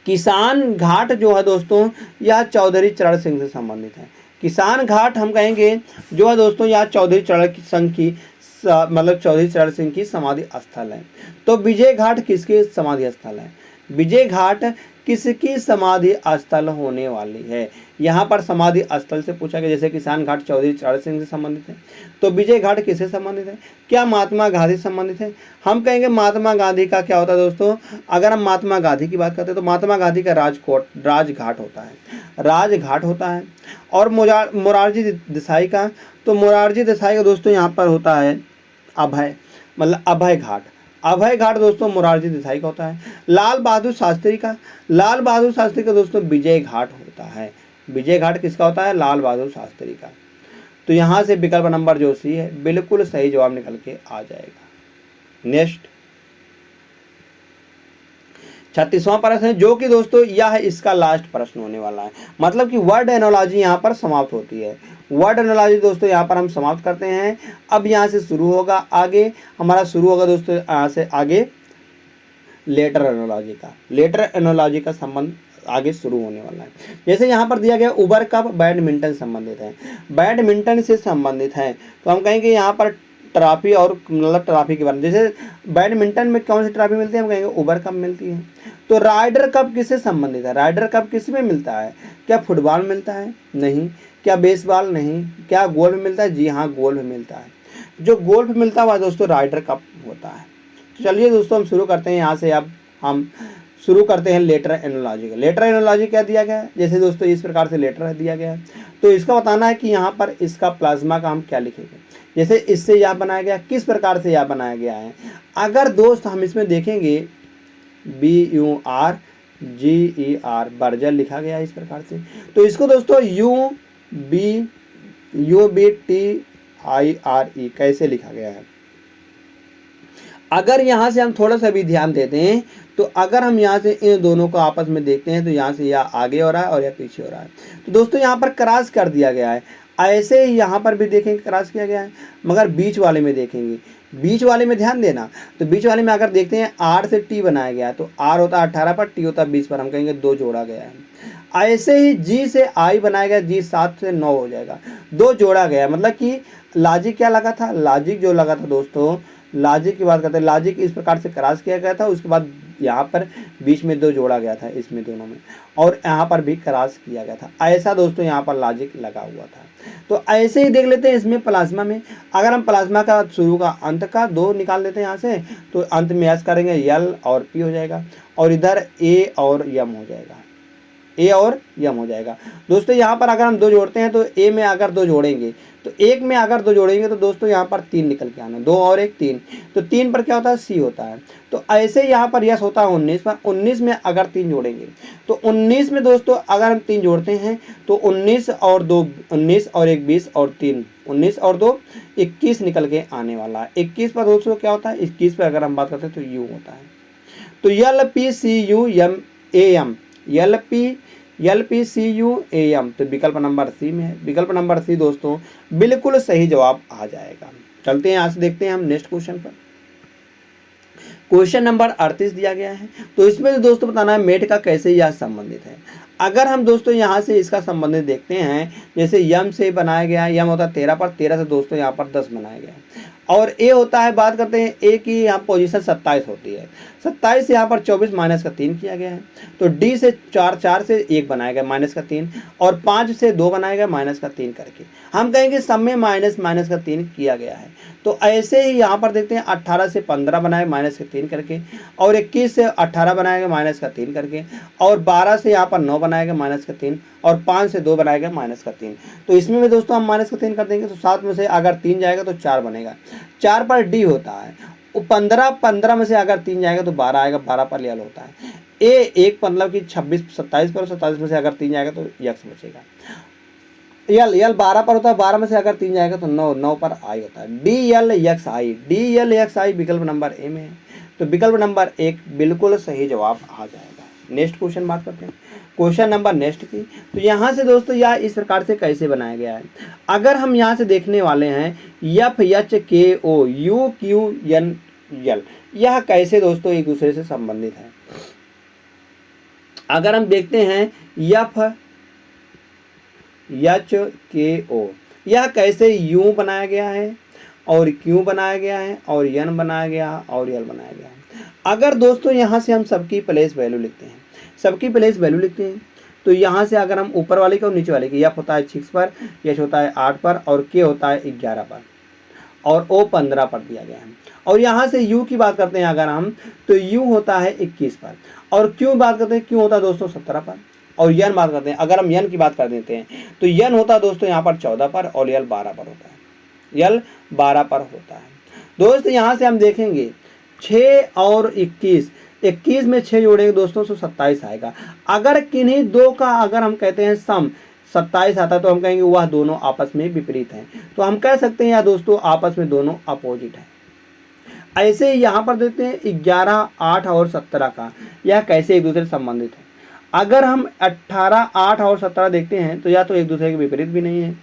किसान घाट जो है दोस्तों यह चौधरी चरण सिंह से संबंधित है। किसान घाट हम कहेंगे जो है दोस्तों यह चौधरी चरण सिंह की समाधि स्थल है। तो विजय घाट किसकी समाधि स्थल है, विजय घाट किसकी समाधि स्थल होने वाली है। यहाँ पर समाधि स्थल से पूछा गया, जैसे किसान घाट चौधरी चरण सिंह से संबंधित है, तो विजय घाट किससे संबंधित है, क्या महात्मा गांधी से संबंधित है। हम कहेंगे महात्मा गांधी का क्या होता है दोस्तों, अगर हम महात्मा गांधी की बात करते हैं तो महात्मा गांधी का राजघाट होता है। और मोरारजी देसाई का, तो मोरारजी देसाई का दोस्तों यहाँ पर होता है अभय घाट दोस्तों मोरारजी देसाई का होता है। लाल बहादुर शास्त्री का दोस्तों विजय घाट होता है। विजय घाट किसका होता है, लाल बहादुर शास्त्री का। तो यहाँ से विकल्प नंबर जो सी है बिल्कुल सही जवाब निकल के आ जाएगा। नेक्स्ट 36वां प्रश्न है, जो कि दोस्तों यह इसका लास्ट प्रश्न होने वाला है। मतलब कि वर्ड एनोलॉजी यहाँ पर समाप्त होती है। वर्ड एनोलॉजी दोस्तों यहाँ पर हम समाप्त करते हैं। अब यहाँ से शुरू होगा आगे हमारा दोस्तों यहाँ से आगे लेटर एनोलॉजी का संबंध आगे शुरू होने वाला है। जैसे यहाँ पर दिया गया उबर कप बैडमिंटन संबंधित है, बैडमिंटन से संबंधित है। तो हम कहेंगे यहाँ पर ट्रॉफी और मतलब ट्रॉफी के बारे में, जैसे बैडमिंटन में कौन सी ट्रॉफी मिलती है, हम कहेंगे उबर कप मिलती है। तो राइडर कप किससे संबंधित है, राइडर कप किस में मिलता है, क्या फुटबॉल मिलता है, नहीं। क्या बेसबॉल, नहीं। क्या गोल्फ मिलता है, जी हाँ गोल्फ मिलता है। जो गोल्फ मिलता है वह दोस्तों राइडर कप होता है। तो चलिए दोस्तों हम शुरू करते हैं यहाँ से। अब हम शुरू करते हैं लेटर एनोलॉजी का। लेटर एनोलॉजी क्या दिया गया है, जैसे दोस्तों इस प्रकार से लेटर दिया गया है, तो इसका बताना है कि यहाँ पर इसका प्लाज्मा का हम क्या लिखेंगे। जैसे इससे यह बनाया गया, किस प्रकार से यह बनाया गया है। अगर दोस्त हम इसमें देखेंगे BURGER बर्जर लिखा गया है इस प्रकार से, तो इसको दोस्तों UBTIRE कैसे लिखा गया है। अगर यहाँ से हम थोड़ा सा भी ध्यान देते हैं तो अगर हम यहाँ से इन दोनों को आपस में देखते हैं तो यहाँ से यह आगे हो रहा है और यह पीछे हो रहा है। तो दोस्तों यहाँ पर क्रॉस कर दिया गया है। ऐसे ही यहाँ पर भी देखेंगे क्रॉस किया गया है, मगर बीच वाले में देखेंगे, बीच वाले में ध्यान देना। तो बीच वाले में अगर देखते हैं R से T बनाया गया है, तो R होता है 18 पर, T होता है 20 पर, हम कहेंगे 2 जोड़ा गया है। ऐसे ही G से I बनाया गया, G 7 से 9 हो जाएगा, 2 जोड़ा गया। मतलब कि लॉजिक क्या लगा था, लॉजिक जो लगा था दोस्तों लॉजिक की बात करते हैं, लॉजिक इस प्रकार से क्रॉस किया गया था, उसके बाद यहाँ पर बीच में 2 जोड़ा गया था इसमें दोनों में, और यहाँ पर भी क्रॉस किया गया था। ऐसा दोस्तों यहाँ पर लॉजिक लगा हुआ था। तो ऐसे ही देख लेते हैं इसमें प्लाज्मा में। अगर हम प्लाज्मा का शुरू का अंत का 2 निकाल लेते हैं यहाँ से, तो अंत में एस करेंगे, एल और पी हो जाएगा, और इधर ए और यम हो जाएगा, ए और यम हो जाएगा। दोस्तों यहाँ पर अगर हम 2 जोड़ते हैं तो ए में अगर 2 जोड़ेंगे तो एक में अगर 2 जोड़ेंगे तो दोस्तों यहाँ पर 3 निकल के आना, 2 और 1 3, तो 3 पर क्या होता है, सी होता है। तो ऐसे यहाँ पर यस होता है 19 पर, 19 में अगर 3 जोड़ेंगे तो 19 में दोस्तों अगर हम 3 जोड़ते हैं तो 19 और 2 19 और 1 20 और 3 19 और 2 21 निकल के आने वाला है। 21 पर दोस्तों क्या होता है, 21 पर अगर हम बात करते हैं तो यू होता है। तो L P C U M A M, L P C U A M, तो विकल्प नंबर सी में है। विकल्प नंबर सी दोस्तों बिल्कुल सही जवाब आ जाएगा। चलते हैं यहाँ से देखते हैं हम नेक्स्ट क्वेश्चन पर। क्वेश्चन नंबर 38 दिया गया है। तो इसमें दोस्तों बताना है मेट का कैसे यह संबंधित है। अगर हम दोस्तों यहाँ से इसका संबंधित देखते हैं, जैसे यम से बनाया गया है, यम होता है 13 पर, 13 से दोस्तों यहाँ पर 10 बनाया गया है, और ए होता है, बात करते हैं ए की यहाँ पोजीशन 27 होती है, 27 से यहाँ पर 24 माइनस का 3 किया गया है। तो डी से 4 से 1 बनाया गया माइनस का 3, और 5 से 2 बनाया गया माइनस का 3 करके हम कहेंगे सब में माइनस का 3 किया गया है। तो ऐसे ही यहाँ पर देखते हैं 18 से 15 बनाए माइनस का 3 करके, और 21 से 18 बनाएगा माइनस का 3 करके, और 12 से यहाँ पर 9 बनाएगा माइनस का 3, और 5 से 2 बनाएगा माइनस का 3। तो इसमें भी दोस्तों हम माइनस का 3 कर देंगे तो 7 में से अगर 3 जाएगा तो 4 बनेगा, 4 पर डी होता है। 15 में से अगर 3 जाएगा तो 12 आएगा, 12 पर यल होता है। ए एक मतलब कि 26 27 पर, 27 में से अगर 3 जाएगा तो यक्स बचेगा। यल 12 पर होता है, 12 में से अगर 3 जाएगा तो 9 पर आई होता है। डी एल यक्स आई विकल्प नंबर ए में है। तो विकल्प नंबर 1 बिल्कुल सही जवाब आ जाएगा। नेक्स्ट क्वेश्चन बात करते हैं, क्वेश्चन नंबर नेक्स्ट की। तो यहाँ से दोस्तों यह इस प्रकार से कैसे बनाया गया है। अगर हम यहाँ से देखने वाले हैं एफ एच के ओ यू क्यू एन एल, यह कैसे दोस्तों एक दूसरे से संबंधित है। अगर हम देखते हैं एफ एच के ओ, यह कैसे यू बनाया गया है, और क्यू बनाया गया है, और एन बनाया गया और एल बनाया गया है। अगर दोस्तों यहाँ से हम सबकी प्लेस वैल्यू लिखते हैं, सबकी प्लेस वैल्यू लिखते हैं, तो यहाँ से अगर हम ऊपर वाले की और नीचे वाले की, एफ होता है 6 पर, एच होता है 8 पर, और के होता है 11 पर, और ओ 15 पर दिया गया है। और यहाँ से यू की बात करते हैं अगर हम, तो यू होता है 21 पर, और क्यू बात करते हैं, क्यू होता है दोस्तों 17 पर, और यन बात करते हैं अगर हम यन की बात कर देते हैं तो यन होता है दोस्तों यहाँ पर 14 पर, और यल 12 पर होता है, यल 12 पर होता है। दोस्त यहाँ से हम देखेंगे 6 और 21 में 6 जोड़ेंगे दोस्तों तो 27 आएगा। अगर किन्हीं दो का अगर हम कहते हैं सम 27 आता है तो हम कहेंगे वह दोनों आपस में विपरीत हैं। तो हम कह सकते हैं या दोस्तों आपस में दोनों अपोजिट हैं। ऐसे यहाँ पर देखते हैं 11 8 और 17 का, यह कैसे एक दूसरे से संबंधित है। अगर हम 18 8 और 17 देखते हैं तो या तो एक दूसरे के विपरीत भी नहीं है,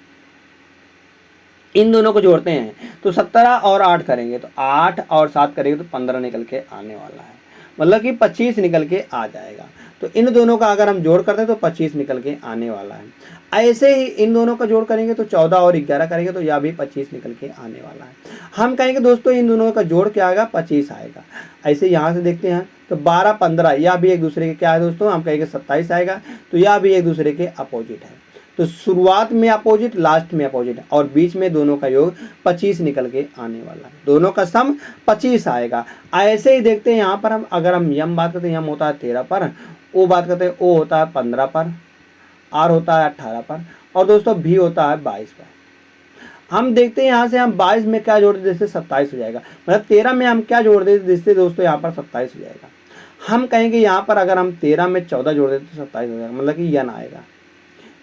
इन दोनों को जोड़ते हैं तो 17 और 8 करेंगे तो 8 और 7 करेंगे तो 15 निकल के आने वाला है, मतलब कि 25 निकल के आ जाएगा। तो इन दोनों का अगर हम जोड़ करते हैं तो 25 निकल के आने वाला है। ऐसे ही इन दोनों का जोड़ करेंगे तो 14 और 11 करेंगे तो यह भी 25 निकल के आने वाला है। हम कहेंगे दोस्तों इन दोनों का जोड़ क्या आएगा, 25 आएगा। ऐसे यहाँ से देखते हैं तो 12 15 यह भी एक दूसरे के क्या है दोस्तों, हम कहेंगे 27 आएगा, तो यह भी एक दूसरे के अपोजिट है। तो शुरुआत में अपोजिट, लास्ट में अपोजिट, और बीच में दोनों का योग 25 निकल के आने वाला है। दोनों का सम 25 आएगा। ऐसे ही देखते हैं यहाँ पर हम अगर हम यम बात करते हैं, यम होता है 13 पर, ओ बात करते हैं ओ होता है 15 पर, आर होता है 18 पर, और दोस्तों भी होता है 22 पर। हम देखते हैं यहाँ से हम 22 में क्या जोड़ दें जिससे 27 हो जाएगा, मतलब 13 में हम क्या जोड़ दें जिससे दोस्तों यहाँ पर 27 हो जाएगा। हम कहेंगे यहाँ पर अगर हम 13 में 14 जोड़ देते तो 27 हो जाएगा, मतलब कि यन आएगा,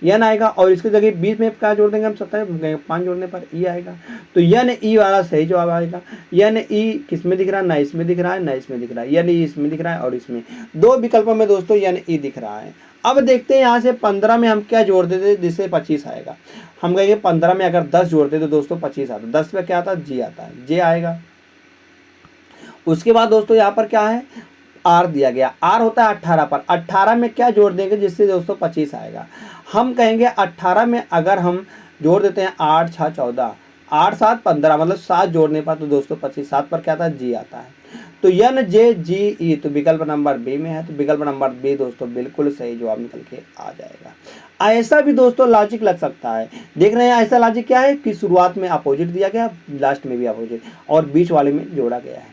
यन आएगा। और इसकी जगह 20 में क्या जोड़ देंगे हम 27, 5 जोड़ने पर ई आएगा। तो यन ई वाला सही जवाब आएगा। यन ई किस में दिख रहा है, ना इसमें दिख रहा है ना इसमें दिख रहा है, यन ई इसमें दिख रहा है और इसमें, दो विकल्पों में दोस्तों यन ई दिख रहा है। अब देखते हैं यहाँ से 15 में हम क्या जोड़ देते जिससे 25 आएगा। हम कहेंगे 15 में अगर 10 जोड़ते तो दोस्तों 25 आता है। 10 में क्या आता है, जी आता है, जे आएगा। उसके बाद दोस्तों यहाँ पर क्या है, आर दिया गया, आर होता है 18 पर, 18 में क्या जोड़ देंगे जिससे दोस्तों 25 आएगा। हम कहेंगे 18 में अगर हम जोड़ देते हैं 8 6 14, 8 7 15 मतलब 7 जोड़ने पर तो दोस्तों 25, 7 पर क्या आता है जी आता है। तो एन जे जी ई तो विकल्प नंबर बी में है, तो विकल्प नंबर बी दोस्तों बिल्कुल सही जवाब निकल के आ जाएगा। ऐसा भी दोस्तों लॉजिक लग सकता है, देख रहे हैं ऐसा लॉजिक क्या है कि शुरुआत में अपोजिट दिया गया, लास्ट में भी अपोजिट, और बीच वाले में जोड़ा गया है,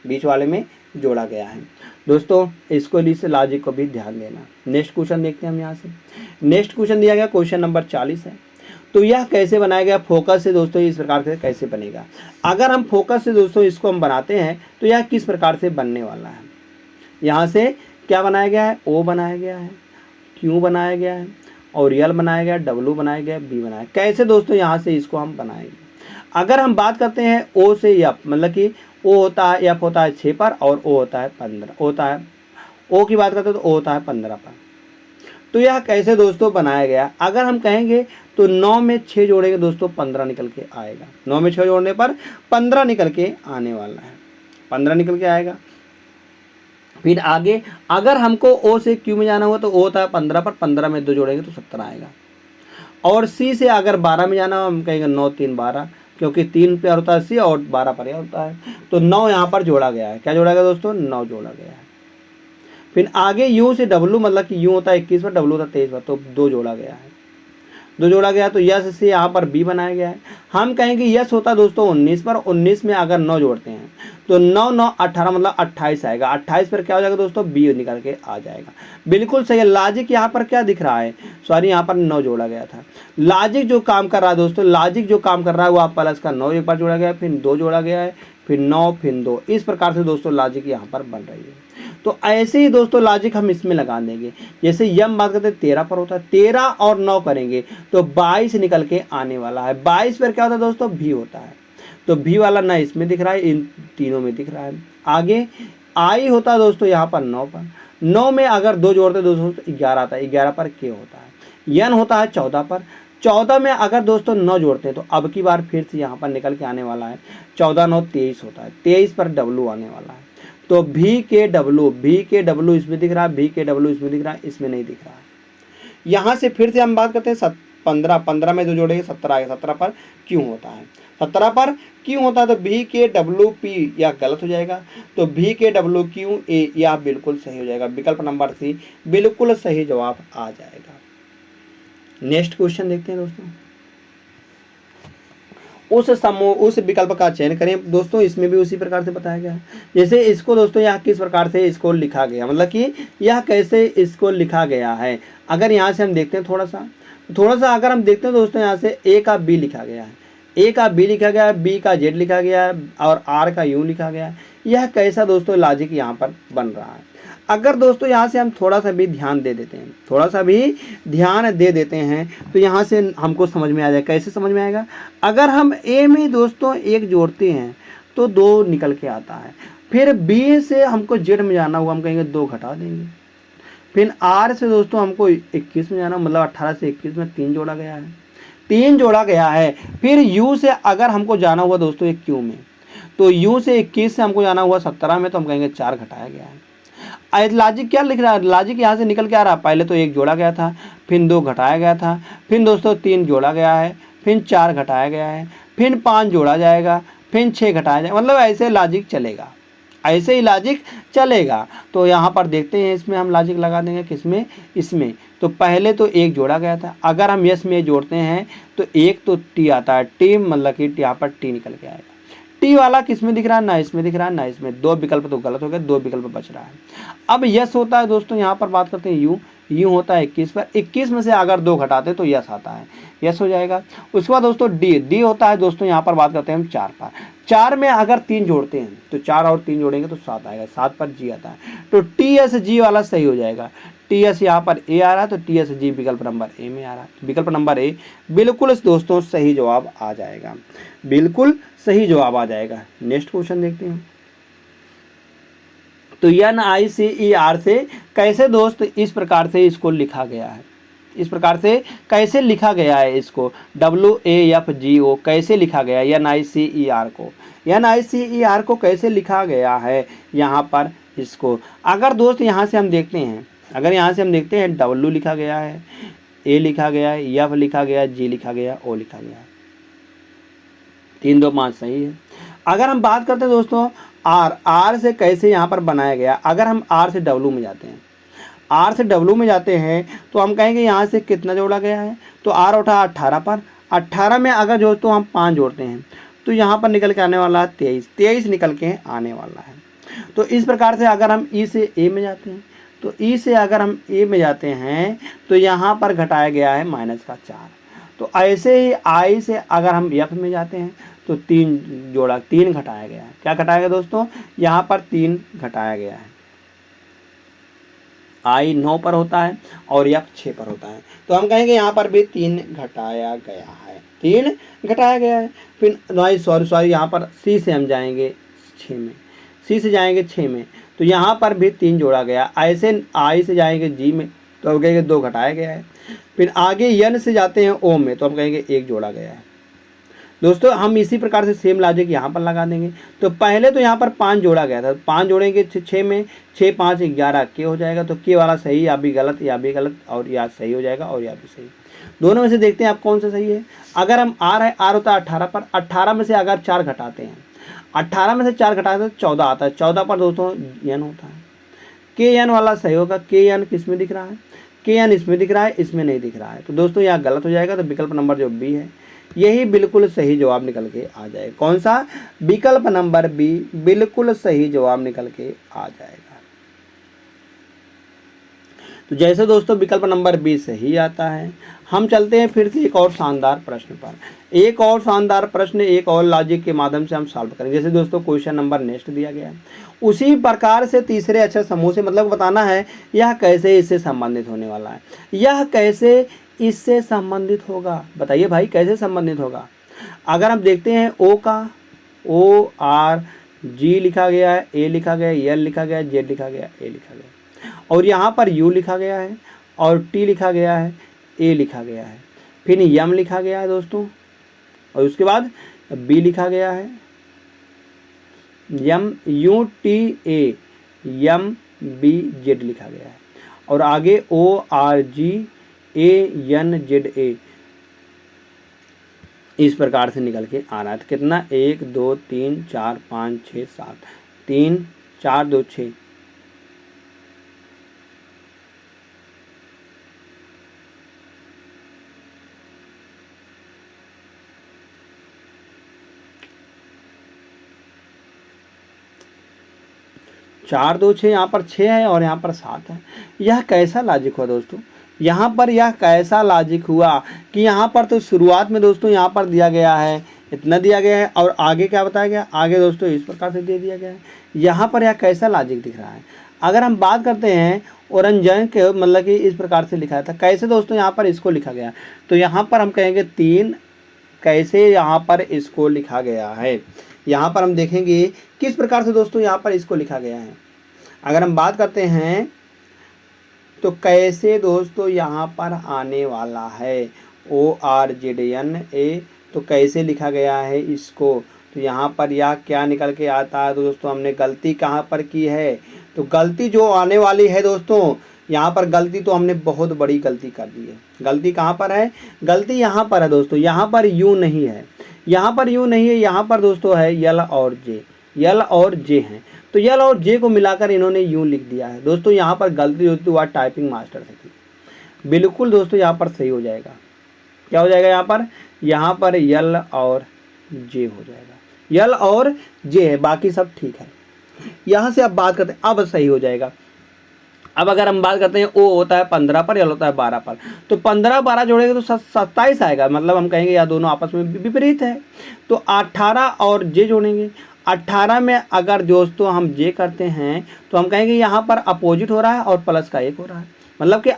बीच वाले में जोड़ा गया है। दोस्तों इसको इस लॉजिक को भी ध्यान देना। नेक्स्ट क्वेश्चन देखते हैं हम यहाँ से। नेक्स्ट क्वेश्चन दिया गया क्वेश्चन नंबर 40 है। तो यह कैसे बनाया गया, फोकस से दोस्तों इस प्रकार से कैसे बनेगा। अगर हम फोकस से दोस्तों इसको हम बनाते हैं तो यह किस प्रकार से बनने वाला है। यहाँ से क्या बनाया गया है, ओ बनाया गया है, क्यू बनाया गया है, और यल बनाया गया, डब्लू बनाया गया, बी बनाया। कैसे दोस्तों यहाँ से इसको हम बनाएंगे। अगर हम बात करते हैं ओ से एफ, मतलब कि ओ होता है, एफ होता है 6 पर और ओ होता है 15 होता है, ओ की बात करते हैं तो ओ होता है 15 पर। तो यह कैसे दोस्तों बनाया गया, अगर हम कहेंगे तो 9 में 6 जोड़ेंगे दोस्तों 15 निकल के आएगा। 9 में 6 जोड़ने पर 15 निकल के आने वाला है, 15 निकल के आएगा। फिर आगे अगर हमको ओ से क्यू में जाना हुआ तो ओ होता है 15 पर, 15 में 2 जोड़ेंगे तो 17 आएगा। और सी से अगर 12 में जाना हो हम कहेंगे 9 3 12, क्योंकि 3 पे होता है सी और 12 पर होता है, तो 9 यहाँ पर जोड़ा गया है। क्या जोड़ा गया दोस्तों, 9 जोड़ा गया है। फिर आगे यू से डब्लू, मतलब कि यू होता है 21 पर, डब्लू होता है 23 पर, तो 2 जोड़ा गया है, 2 जोड़ा गया। तो यस से यहाँ पर बी बनाया गया है। हम कहेंगे यस होता है दोस्तों 19 पर, 19 में अगर 9 जोड़ते हैं तो 9 9 18 मतलब 28 आएगा। 28 पर क्या हो जाएगा दोस्तों, बी निकल के आ जाएगा। बिल्कुल सही है। लॉजिक यहाँ पर क्या दिख रहा है, सॉरी यहाँ पर 9 जोड़ा गया था। लॉजिक जो काम कर रहा है दोस्तों, लॉजिक जो काम कर रहा है वो आप प्लस का 9 एक बार जोड़ा गया है, फिर 2 जोड़ा गया है, फिर 9 फिर 2, इस प्रकार से दोस्तों लॉजिक यहाँ पर बन रही है। तो ऐसे ही दोस्तों लॉजिक हम इसमें लगा देंगे। जैसे यम बात करते हैं 13 पर होता है, 13 और 9 करेंगे तो 22 निकल के आने वाला है। 22 पर क्या होता है दोस्तों, भी होता है, तो भी वाला ना इसमें दिख रहा है, इन तीनों में दिख रहा है। आगे आई होता है दोस्तों यहाँ पर 9 पर, 9 में अगर 2 जोड़ते दोस्तों तो 11 आता है, 11 पर के होता है। यन होता है 14 पर, 14 में अगर दोस्तों 9 जोड़ते हैं तो अब की बार फिर से यहाँ पर निकल के आने वाला है, 14 9 23 होता है, 23 पर डब्लू आने वाला है। तो भी के डब्लू इसमें दिख रहा है, भी के डब्लू इसमें दिख रहा है, इसमें नहीं दिख रहा है। यहाँ से फिर से हम बात करते हैं 15, 15 में 2 जोड़ेंगे 17 आएगा, 17 पर क्यों होता है, 17 पर क्यों होता है, तो भी के डब्लू पी या गलत हो जाएगा, तो भी के डब्लू क्यू ए या बिल्कुल सही हो जाएगा। विकल्प नंबर सी बिल्कुल सही जवाब आ जाएगा। नेक्स्ट क्वेश्चन देखते हैं दोस्तों। उस विकल्प का चयन करें दोस्तों, इसमें भी उसी प्रकार से बताया गया है। जैसे इसको दोस्तों यहाँ किस प्रकार से इसको लिखा गया, मतलब कि यह कैसे इसको लिखा गया है। अगर यहाँ से हम देखते हैं थोड़ा सा अगर हम देखते हैं दोस्तों, यहाँ से ए का बी लिखा गया है, ए का बी लिखा गया है, बी का जेड लिखा गया है और आर का यू लिखा गया है। यह कैसा दोस्तों लॉजिक यहाँ पर बन रहा है। अगर दोस्तों यहाँ से हम थोड़ा सा भी ध्यान दे देते हैं तो यहाँ से हमको समझ में आ जाएगा। कैसे समझ में आएगा, अगर हम ए में दोस्तों 1 जोड़ते हैं तो 2 निकल के आता है। फिर बी से हमको जेड में जाना हुआ, हम कहेंगे 2 घटा देंगे। फिर आर से दोस्तों हमको 21 में जाना, मतलब 18 से 21 में 3 जोड़ा गया है। फिर यू से अगर हमको जाना हुआ दोस्तों एक क्यू में, तो यू से 21 से हमको जाना हुआ 17 में, तो हम कहेंगे 4 घटाया गया है। लॉजिक क्या लिख रहा है, लॉजिक यहाँ से निकल के आ रहा है, पहले तो 1 जोड़ा गया था, फिर 2 घटाया गया था, फिर दोस्तों 3 जोड़ा गया है, फिर 4 घटाया गया है, फिर 5 जोड़ा जाएगा, फिर 6 घटाया जाएगा। मतलब ऐसे लॉजिक चलेगा, ऐसे ही लॉजिक चलेगा। तो यहाँ पर देखते हैं, इसमें हम लॉजिक लगा देंगे किसमें, इसमें। तो पहले तो 1 जोड़ा गया था, अगर हम यस में जोड़ते हैं तो 1 तो टी आता है, टी मतलब कि यहाँ पर टी निकल के आएगा। टी वाला किसमें दिख रहा है, ना इसमें दिख रहा है ना इसमें, 2 विकल्प तो गलत हो गए, 2 विकल्प बच रहा है। अब यस होता है दोस्तों, यहाँ पर बात करते हैं यू होता है 21 पर, 21 में से अगर 2 घटाते तो यस आता है, यस हो जाएगा। उसके बाद दोस्तों डी होता है दोस्तों, यहाँ पर बात करते हैं हम 4 पर, 4 में अगर 3 जोड़ते हैं तो 4 और 3 जोड़ेंगे तो 7 आएगा, 7 पर जी आता है, तो टी एस जी वाला सही हो जाएगा। टी एस यहाँ पर ए आ रहा है, तो टी एस जी विकल्प नंबर ए में आ रहा है, विकल्प नंबर ए बिल्कुल दोस्तों सही जवाब आ जाएगा, बिल्कुल सही जवाब आ जाएगा। नेक्स्ट क्वेश्चन देखते हैं। तो NICER से कैसे दोस्त इस प्रकार से इसको लिखा गया है, इस प्रकार से कैसे लिखा गया है, इसको WAFGO कैसे लिखा गया है, NICER को कैसे लिखा गया है यहाँ पर इसको। अगर दोस्त यहाँ से हम देखते हैं, W लिखा गया है, A लिखा गया है, F लिखा गया है, G लिखा गया है, O लिखा गया है। 3 2 5 सही है। अगर हम बात करते हैं दोस्तों आर से कैसे यहाँ पर बनाया गया, अगर हम आर से डब्लू में जाते हैं, आर से डब्लू में जाते हैं तो हम कहेंगे यहाँ से कितना जोड़ा गया है, तो आर उठा 18 पर, 18 में अगर दोस्तों हम 5 जोड़ते हैं तो यहाँ पर निकल के आने वाला है 23, 23 निकल के आने वाला है। तो इस प्रकार से अगर हम ई से ए में जाते हैं, तो ई से अगर हम ए में जाते हैं तो यहाँ पर घटाया गया है -4। तो ऐसे ही आई से अगर हम एफ में जाते हैं तो 3 जोड़ा 3 घटाया गया है। क्या घटाया गया दोस्तों, यहाँ पर 3 घटाया गया है। आई 9 पर होता है और एफ 6 पर होता है, तो हम कहेंगे यहाँ पर भी 3 घटाया गया है, 3 घटाया गया है। फिर सॉरी यहाँ पर सी से हम जाएंगे 6 में, सी से जाएंगे 6 में, तो यहाँ पर भी 3 जोड़ा गया। ऐसे आई से जाएंगे जी में तो हम कहेंगे 2 घटाया गया है। फिर आगे एन से जाते हैं ओ में तो हम कहेंगे 1 जोड़ा गया है। दोस्तों हम इसी प्रकार से सेम लॉजिक यहाँ पर लगा देंगे। तो पहले तो यहाँ पर 5 जोड़ा गया था, 5 जोड़ेंगे 6 में, 6 5 11 के हो जाएगा। तो के वाला सही, या भी गलत, या भी गलत, और या सही हो जाएगा और या भी सही। दोनों में से देखते हैं आप कौन सा सही है। अगर हम आर होता है 18 पर, 18 में से अगर 4 घटाते हैं, 18 में से 4 घटाते हैं तो 14 आता है। 14 पर दोस्तों एन होता है, के एन वाला सही होगा। के एन किस में दिख रहा है, के एन इसमें दिख रहा है, इसमें नहीं दिख रहा है। तो दोस्तों यहाँ गलत हो जाएगा। तो विकल्प नंबर जो बी है यही बिल्कुल सही जवाब निकल के आ जाएगा। कौन सा, विकल्प नंबर बी बिल्कुल सही जवाब निकल के आ जाएगा। तो जैसे दोस्तों विकल्प नंबर बी सही आता है, हम चलते हैं फिर से एक और शानदार प्रश्न पर। एक और शानदार प्रश्न एक और लॉजिक के माध्यम से हम सॉल्व करेंगे। जैसे दोस्तों क्वेश्चन नंबर नेक्स्ट दिया गया है, उसी प्रकार से तीसरे अक्षर समूह से मतलब बताना है यह कैसे इससे संबंधित होने वाला है, यह कैसे इससे संबंधित होगा। बताइए भाई कैसे संबंधित होगा। अगर हम देखते हैं ओ का, ओ आर जी लिखा गया है, ए लिखा गया है, एल लिखा गया है, जेड लिखा गया है, ए लिखा गया है, और यहाँ पर यू लिखा गया है और टी लिखा गया है, ए लिखा गया है, फिर यम लिखा गया है दोस्तों, और उसके बाद बी लिखा गया है, M U T A M B Z लिखा गया है, और आगे O R G A N Z A इस प्रकार से निकल के आ रहा है। तो कितना 1 2 3 4 5 6 7 3 4 2 6 4 2 6 यहाँ पर 6 है और यहाँ पर 7 है। यह कैसा लॉजिक हुआ दोस्तों, यहाँ पर यह कैसा लॉजिक हुआ कि यहाँ पर तो शुरुआत में दोस्तों यहाँ पर दिया गया है, इतना दिया गया है, और आगे क्या बताया गया, आगे दोस्तों इस प्रकार से दे दिया गया है। यहाँ पर यह कैसा लॉजिक दिख रहा है। अगर हम बात करते हैं औरंजन के, मतलब कि इस प्रकार से लिखा था, कैसे दोस्तों यहाँ पर इसको लिखा गया, तो यहाँ पर हम कहेंगे 3 कैसे यहाँ पर इसको लिखा गया है। यहाँ पर हम देखेंगे किस प्रकार से दोस्तों यहाँ पर इसको लिखा गया है। अगर हम बात करते हैं तो कैसे दोस्तों यहाँ पर आने वाला है, O R Z N A, तो कैसे लिखा गया है इसको, तो यहाँ पर यह क्या निकल के आता है। तो दोस्तों हमने गलती कहाँ पर की है, तो गलती जो आने वाली है दोस्तों, यहाँ पर गलती तो हमने बहुत बड़ी गलती कर दी है। गलती कहाँ पर है, गलती यहाँ पर है दोस्तों, यहाँ पर यू नहीं है, यहाँ पर यू नहीं है, यहाँ पर दोस्तों है यल और जे, यल और जे हैं, तो यल और जे को मिलाकर इन्होंने यू लिख दिया है दोस्तों। यहाँ पर गलती होती हुआ टाइपिंग मास्टर से की, बिल्कुल दोस्तों यहाँ पर सही हो जाएगा। क्या हो जाएगा यहाँ पर यल और जे हो जाएगा, यल और जे है, बाकी सब ठीक है। यहाँ से अब बात करते हैं, अब सही हो जाएगा। अब अगर हम बात करते हैं ओ होता है 15 पर, यल होता है 12 पर, तो 15 12 जोड़ेंगे तो 27 आएगा, मतलब हम कहेंगे या दोनों आपस में विपरीत है। तो 18 और जे जोड़ेंगे, 18 में अगर दोस्तों हम जे करते हैं तो हम कहेंगे यहाँ पर अपोजिट हो रहा है और प्लस का 1 हो रहा है, मतलब कि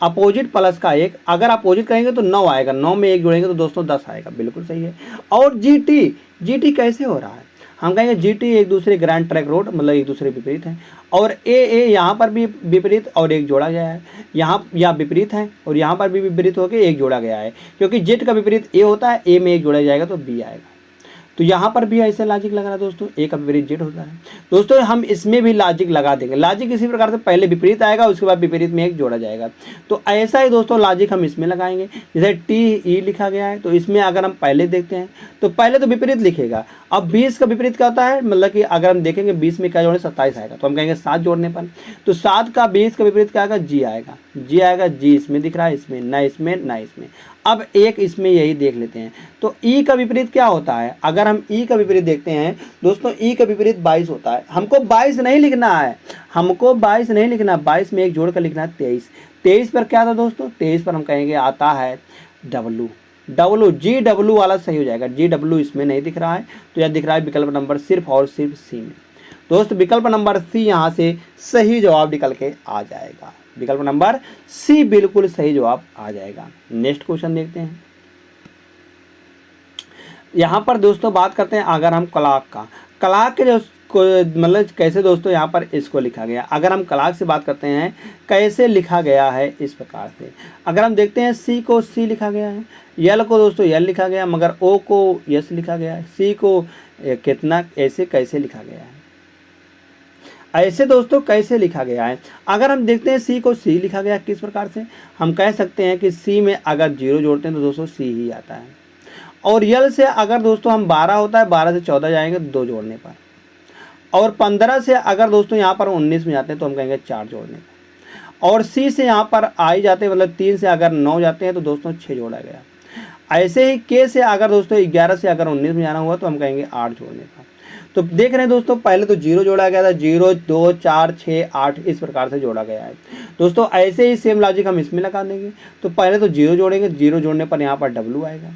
अपोजिट प्लस का 1, अगर अपोजिट करेंगे तो 9 आएगा, 9 में 1 जोड़ेंगे तो दोस्तों 10 आएगा, बिल्कुल सही है। और जी टी कैसे हो रहा है, हम कहेंगे जी टी एक दूसरे ग्रैंड ट्रैक रोड, मतलब एक दूसरे विपरीत हैं, और ए यहाँ पर भी विपरीत और 1 जोड़ा गया है, यहाँ या विपरीत है और यहाँ पर भी विपरीत होकर 1 जोड़ा गया है, क्योंकि जेड का विपरीत ए होता है, ए में 1 जोड़ा जाएगा तो बी आएगा। तो यहाँ पर भी ऐसे लॉजिक लग रहा है दोस्तों, ए का विपरीत जेड होता है। दोस्तों हम इसमें भी लॉजिक लगा देंगे। लॉजिक इसी प्रकार से पहले विपरीत आएगा, उसके बाद विपरीत में एक जोड़ा जाएगा। तो ऐसा ही दोस्तों लॉजिक हम इसमें लगाएंगे। जैसे टी ई लिखा गया है, तो इसमें अगर हम पहले देखते हैं तो पहले तो विपरीत लिखेगा। अब 20 का विपरीत क्या होता है, मतलब कि अगर हम देखेंगे 20 में क्या जोड़े 27 आएगा, तो हम कहेंगे 7 जोड़ने पर। तो 7 का 20 का विपरीत क्या आएगा, जी आएगा। जी आएगा, जी इसमें दिख रहा है, इसमें ना, इसमें ना, इसमें। अब एक इसमें यही देख लेते हैं। तो ई का विपरीत क्या होता है, अगर हम ई का विपरीत देखते हैं दोस्तों, ई का विपरीत 22 होता है। हमको 22 नहीं लिखना है, हमको 22 नहीं लिखना, 22 में एक जोड़ कर लिखना है 23। 23 पर क्या था दोस्तों, 23 पर हम कहेंगे आता है डब्लू। डब्लू जी डब्लू वाला सही हो जाएगा। जी डब्लू इसमें नहीं दिख रहा है, तो यह दिख रहा है विकल्प नंबर सिर्फ और सिर्फ सी में। दोस्त विकल्प नंबर सी यहाँ से सही जवाब निकल के आ जाएगा। विकल्प नंबर सी बिल्कुल सही जवाब आ जाएगा। नेक्स्ट क्वेश्चन देखते हैं। यहाँ पर दोस्तों बात करते हैं अगर हम क्लॉक का, क्लॉक के जो मतलब कैसे दोस्तों यहाँ पर इसको लिखा गया। अगर हम क्लॉक से बात करते हैं कैसे लिखा गया है, इस प्रकार से अगर हम देखते हैं सी को सी लिखा गया है, यल को दोस्तों यल लिखा गया, मगर ओ को यस लिखा गया है, सी को कितना ऐसे कैसे लिखा गया है, ऐसे दोस्तों कैसे लिखा गया है। अगर हम देखते हैं सी को सी लिखा गया किस प्रकार से, हम कह सकते हैं कि सी में अगर 0 जोड़ते हैं तो दोस्तों सी ही आता है। और यल से अगर दोस्तों हम 12 होता है, 12 से 14 जाएंगे 2 जोड़ने पर। और 15 से अगर दोस्तों यहाँ पर 19 में जाते हैं तो हम कहेंगे 4 जोड़ने पर। और सी से यहाँ पर आई जाते हैं, मतलब 3 से अगर 9 जाते हैं तो दोस्तों 6 जोड़ा गया। ऐसे ही के से अगर दोस्तों 11 से अगर 19 में जाना हुआ तो हम कहेंगे 8 जोड़ने पर। तो देख रहे हैं दोस्तों पहले तो 0 जोड़ा गया था, 0 2 4 6 8 इस प्रकार से जोड़ा गया है। दोस्तों ऐसे ही सेम लॉजिक हम इसमें लगा देंगे। तो पहले तो 0 जोड़ेंगे, 0 जोड़ने पर यहाँ पर डब्लू आएगा।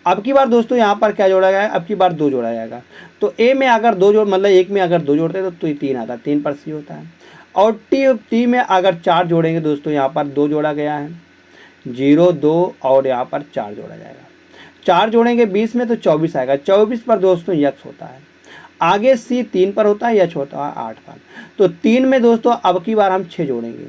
अब की बार दोस्तों यहाँ पर क्या जोड़ा गया है, अब की बार 2 जोड़ा जाएगा। तो ए में अगर 2 जोड़ मतलब एक में अगर 2 जोड़ते हैं तो 3 आता है, 3 पर सी होता है। और टी में अगर 4 जोड़ेंगे दोस्तों, यहाँ पर 2 जोड़ा गया है, 0 2 और यहाँ पर 4 जोड़ा जाएगा। 4 जोड़ेंगे 20 में तो 24 आएगा, 24 पर दोस्तों यक्स होता है। आगे सी 3 पर होता है, यच होता है 8 पर। तो 3 में दोस्तों अब की बार हम 6 जोड़ेंगे,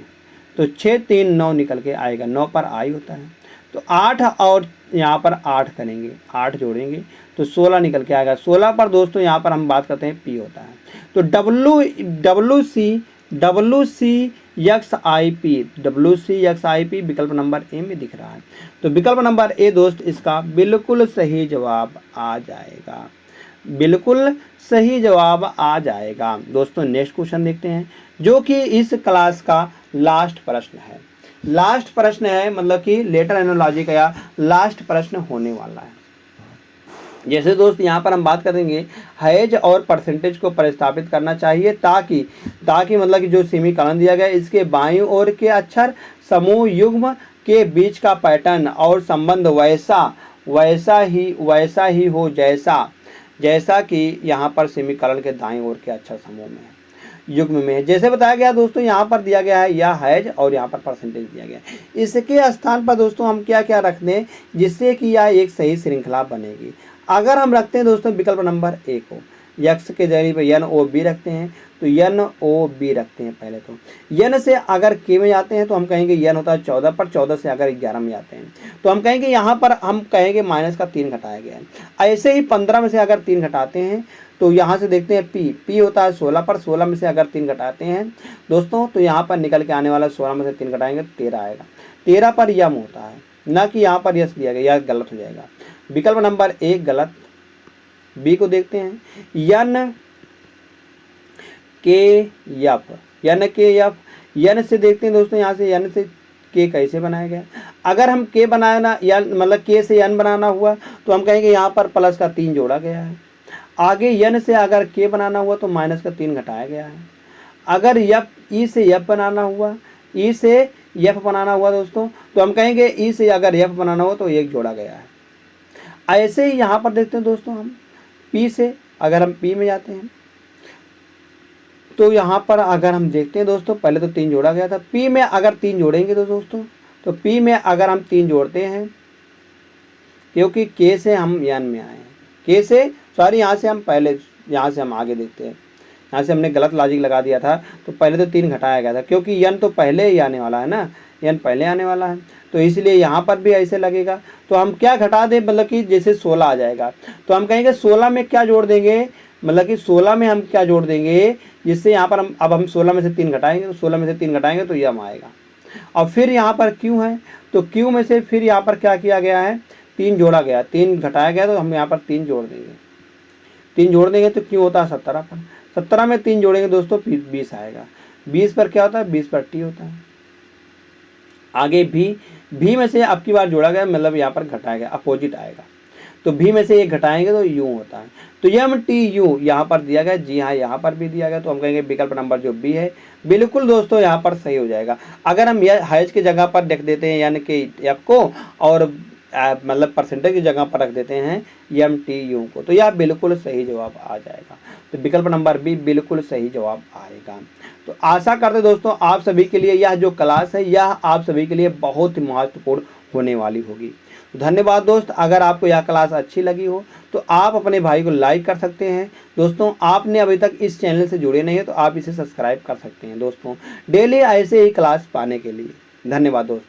तो 6 3 9 निकल के आएगा, 9 पर आई होता है। तो 8 और यहाँ पर 8 करेंगे, 8 जोड़ेंगे तो 16 निकल के आएगा। 16 पर दोस्तों यहाँ पर हम बात करते हैं पी होता है। तो W C X I P विकल्प नंबर ए में दिख रहा है। तो विकल्प नंबर ए दोस्त इसका बिल्कुल सही जवाब आ जाएगा, बिल्कुल सही जवाब आ जाएगा। दोस्तों नेक्स्ट क्वेश्चन देखते हैं, जो कि इस क्लास का लास्ट प्रश्न है। लास्ट प्रश्न है, मतलब कि लेटर एनोलॉजी का या लास्ट प्रश्न होने वाला है। जैसे दोस्त यहाँ पर हम बात करेंगे हैज और परसेंटेज को प्रतिस्थापित करना चाहिए, ताकि मतलब कि जो सेमीकलन दिया गया इसके बाईं ओर के अक्षर समूह युग्म के बीच का पैटर्न और संबंध वैसा ही हो जैसा कि यहाँ पर सेमीकलन के दाईं ओर के अक्षर समूह में है, युग्म में है। जैसे बताया गया दोस्तों, यहाँ पर दिया गया है या हैज और यहाँ पर परसेंटेज दिया गया है। इसके स्थान पर दोस्तों हम क्या क्या रख दें जिससे कि यह एक सही श्रृंखला बनेगी। अगर हम रखते हैं दोस्तों विकल्प नंबर ए को, यक्स के जरिए पर एन ओ बी रखते हैं, तो एन ओ बी रखते हैं। पहले तो एन से अगर के में जाते हैं तो हम कहेंगे एन होता है 14 पर, 14 से अगर 11 में जाते हैं तो हम कहेंगे यहाँ पर हम कहेंगे माइनस का 3 घटाया गया है। ऐसे ही 15 में से अगर 3 घटाते हैं तो यहाँ से देखते हैं पी होता है 16 पर, 16 में से अगर 3 घटाते हैं दोस्तों तो यहाँ पर निकल के आने वाला 16 में से 3 घटाएंगे 13 आएगा। 13 पर यम होता है, ना कि यहाँ पर यस दिया गया, यह गलत हो जाएगा। विकल्प नंबर ए गलत। बी को देखते हैं, यन के यफ, यन से देखते हैं दोस्तों, यहाँ से यन से के कैसे बनाया गया। अगर हम के बनाना या मतलब के से यन बनाना हुआ तो हम कहेंगे यहाँ पर प्लस का 3 जोड़ा गया है। आगे यन से अगर के बनाना हुआ तो माइनस का 3 घटाया गया है। अगर यफ ई से यफ बनाना हुआ, ई से यफ बनाना हुआ दोस्तों तो हम कहेंगे ई से अगर यफ बनाना हुआ तो 1 जोड़ा गया है। ऐसे ही यहाँ पर देखते हैं दोस्तों, हम पी से अगर हम पी में जाते हैं तो यहाँ पर अगर हम देखते हैं दोस्तों, पहले तो 3 जोड़ा गया था। पी में अगर 3 जोड़ेंगे तो दोस्तों, तो पी में अगर हम 3 जोड़ते हैं, क्योंकि के से हम यन में आए हैं, के से सॉरी यहाँ से हम आगे देखते हैं, यहाँ से हमने गलत लॉजिक लगा दिया था, तो पहले तो 3 घटाया गया था, क्योंकि n तो पहले ही आने वाला है ना, n पहले आने वाला है, तो इसलिए यहाँ पर भी ऐसे लगेगा। तो हम क्या घटा दें, मतलब कि जैसे 16 आ जाएगा, तो हम कहेंगे 16 में क्या जोड़ देंगे, मतलब कि 16 में हम क्या जोड़ देंगे, जिससे यहाँ पर हम 16 में से 3 घटाएंगे, तो 16 में से 3 घटाएंगे तो यम आएगा। और फिर यहाँ पर क्यू है, तो क्यू में से फिर यहाँ पर क्या किया गया है, 3 जोड़ा गया, 3 घटाया गया, तो हम यहाँ पर 3 जोड़ देंगे, 3 जोड़ देंगे तो क्यू होता है 17 पर, 17 में 3 जोड़ेंगे दोस्तों फिर 20 आएगा, 20 पर क्या होता है, 20 पर टी होता है। आगे भी में से अब की बार जोड़ा गया, मतलब यहाँ पर घटाया गया, अपोजिट आएगा, तो भी में से एक घटाएंगे तो यू होता है। तो यम टी यू यहाँ पर दिया गया, जी हाँ यहाँ पर भी दिया गया, तो हम कहेंगे विकल्प नंबर जो बी है बिल्कुल दोस्तों यहाँ पर सही हो जाएगा। अगर हम यह हैज की जगह पर रख देते हैं यानी कि एफ को, और मतलब परसेंटेज की जगह पर रख देते हैं एम टी यू को, तो यह बिल्कुल सही जवाब आ जाएगा। तो विकल्प नंबर बी बिल्कुल सही जवाब आएगा। तो आशा करते दोस्तों आप सभी के लिए यह जो क्लास है यह आप सभी के लिए बहुत ही महत्वपूर्ण होने वाली होगी। धन्यवाद दोस्त। अगर आपको यह क्लास अच्छी लगी हो तो आप अपने भाई को लाइक कर सकते हैं। दोस्तों आपने अभी तक इस चैनल से जुड़े नहीं है तो आप इसे सब्सक्राइब कर सकते हैं दोस्तों, डेली ऐसे ही क्लास पाने के लिए। धन्यवाद दोस्त।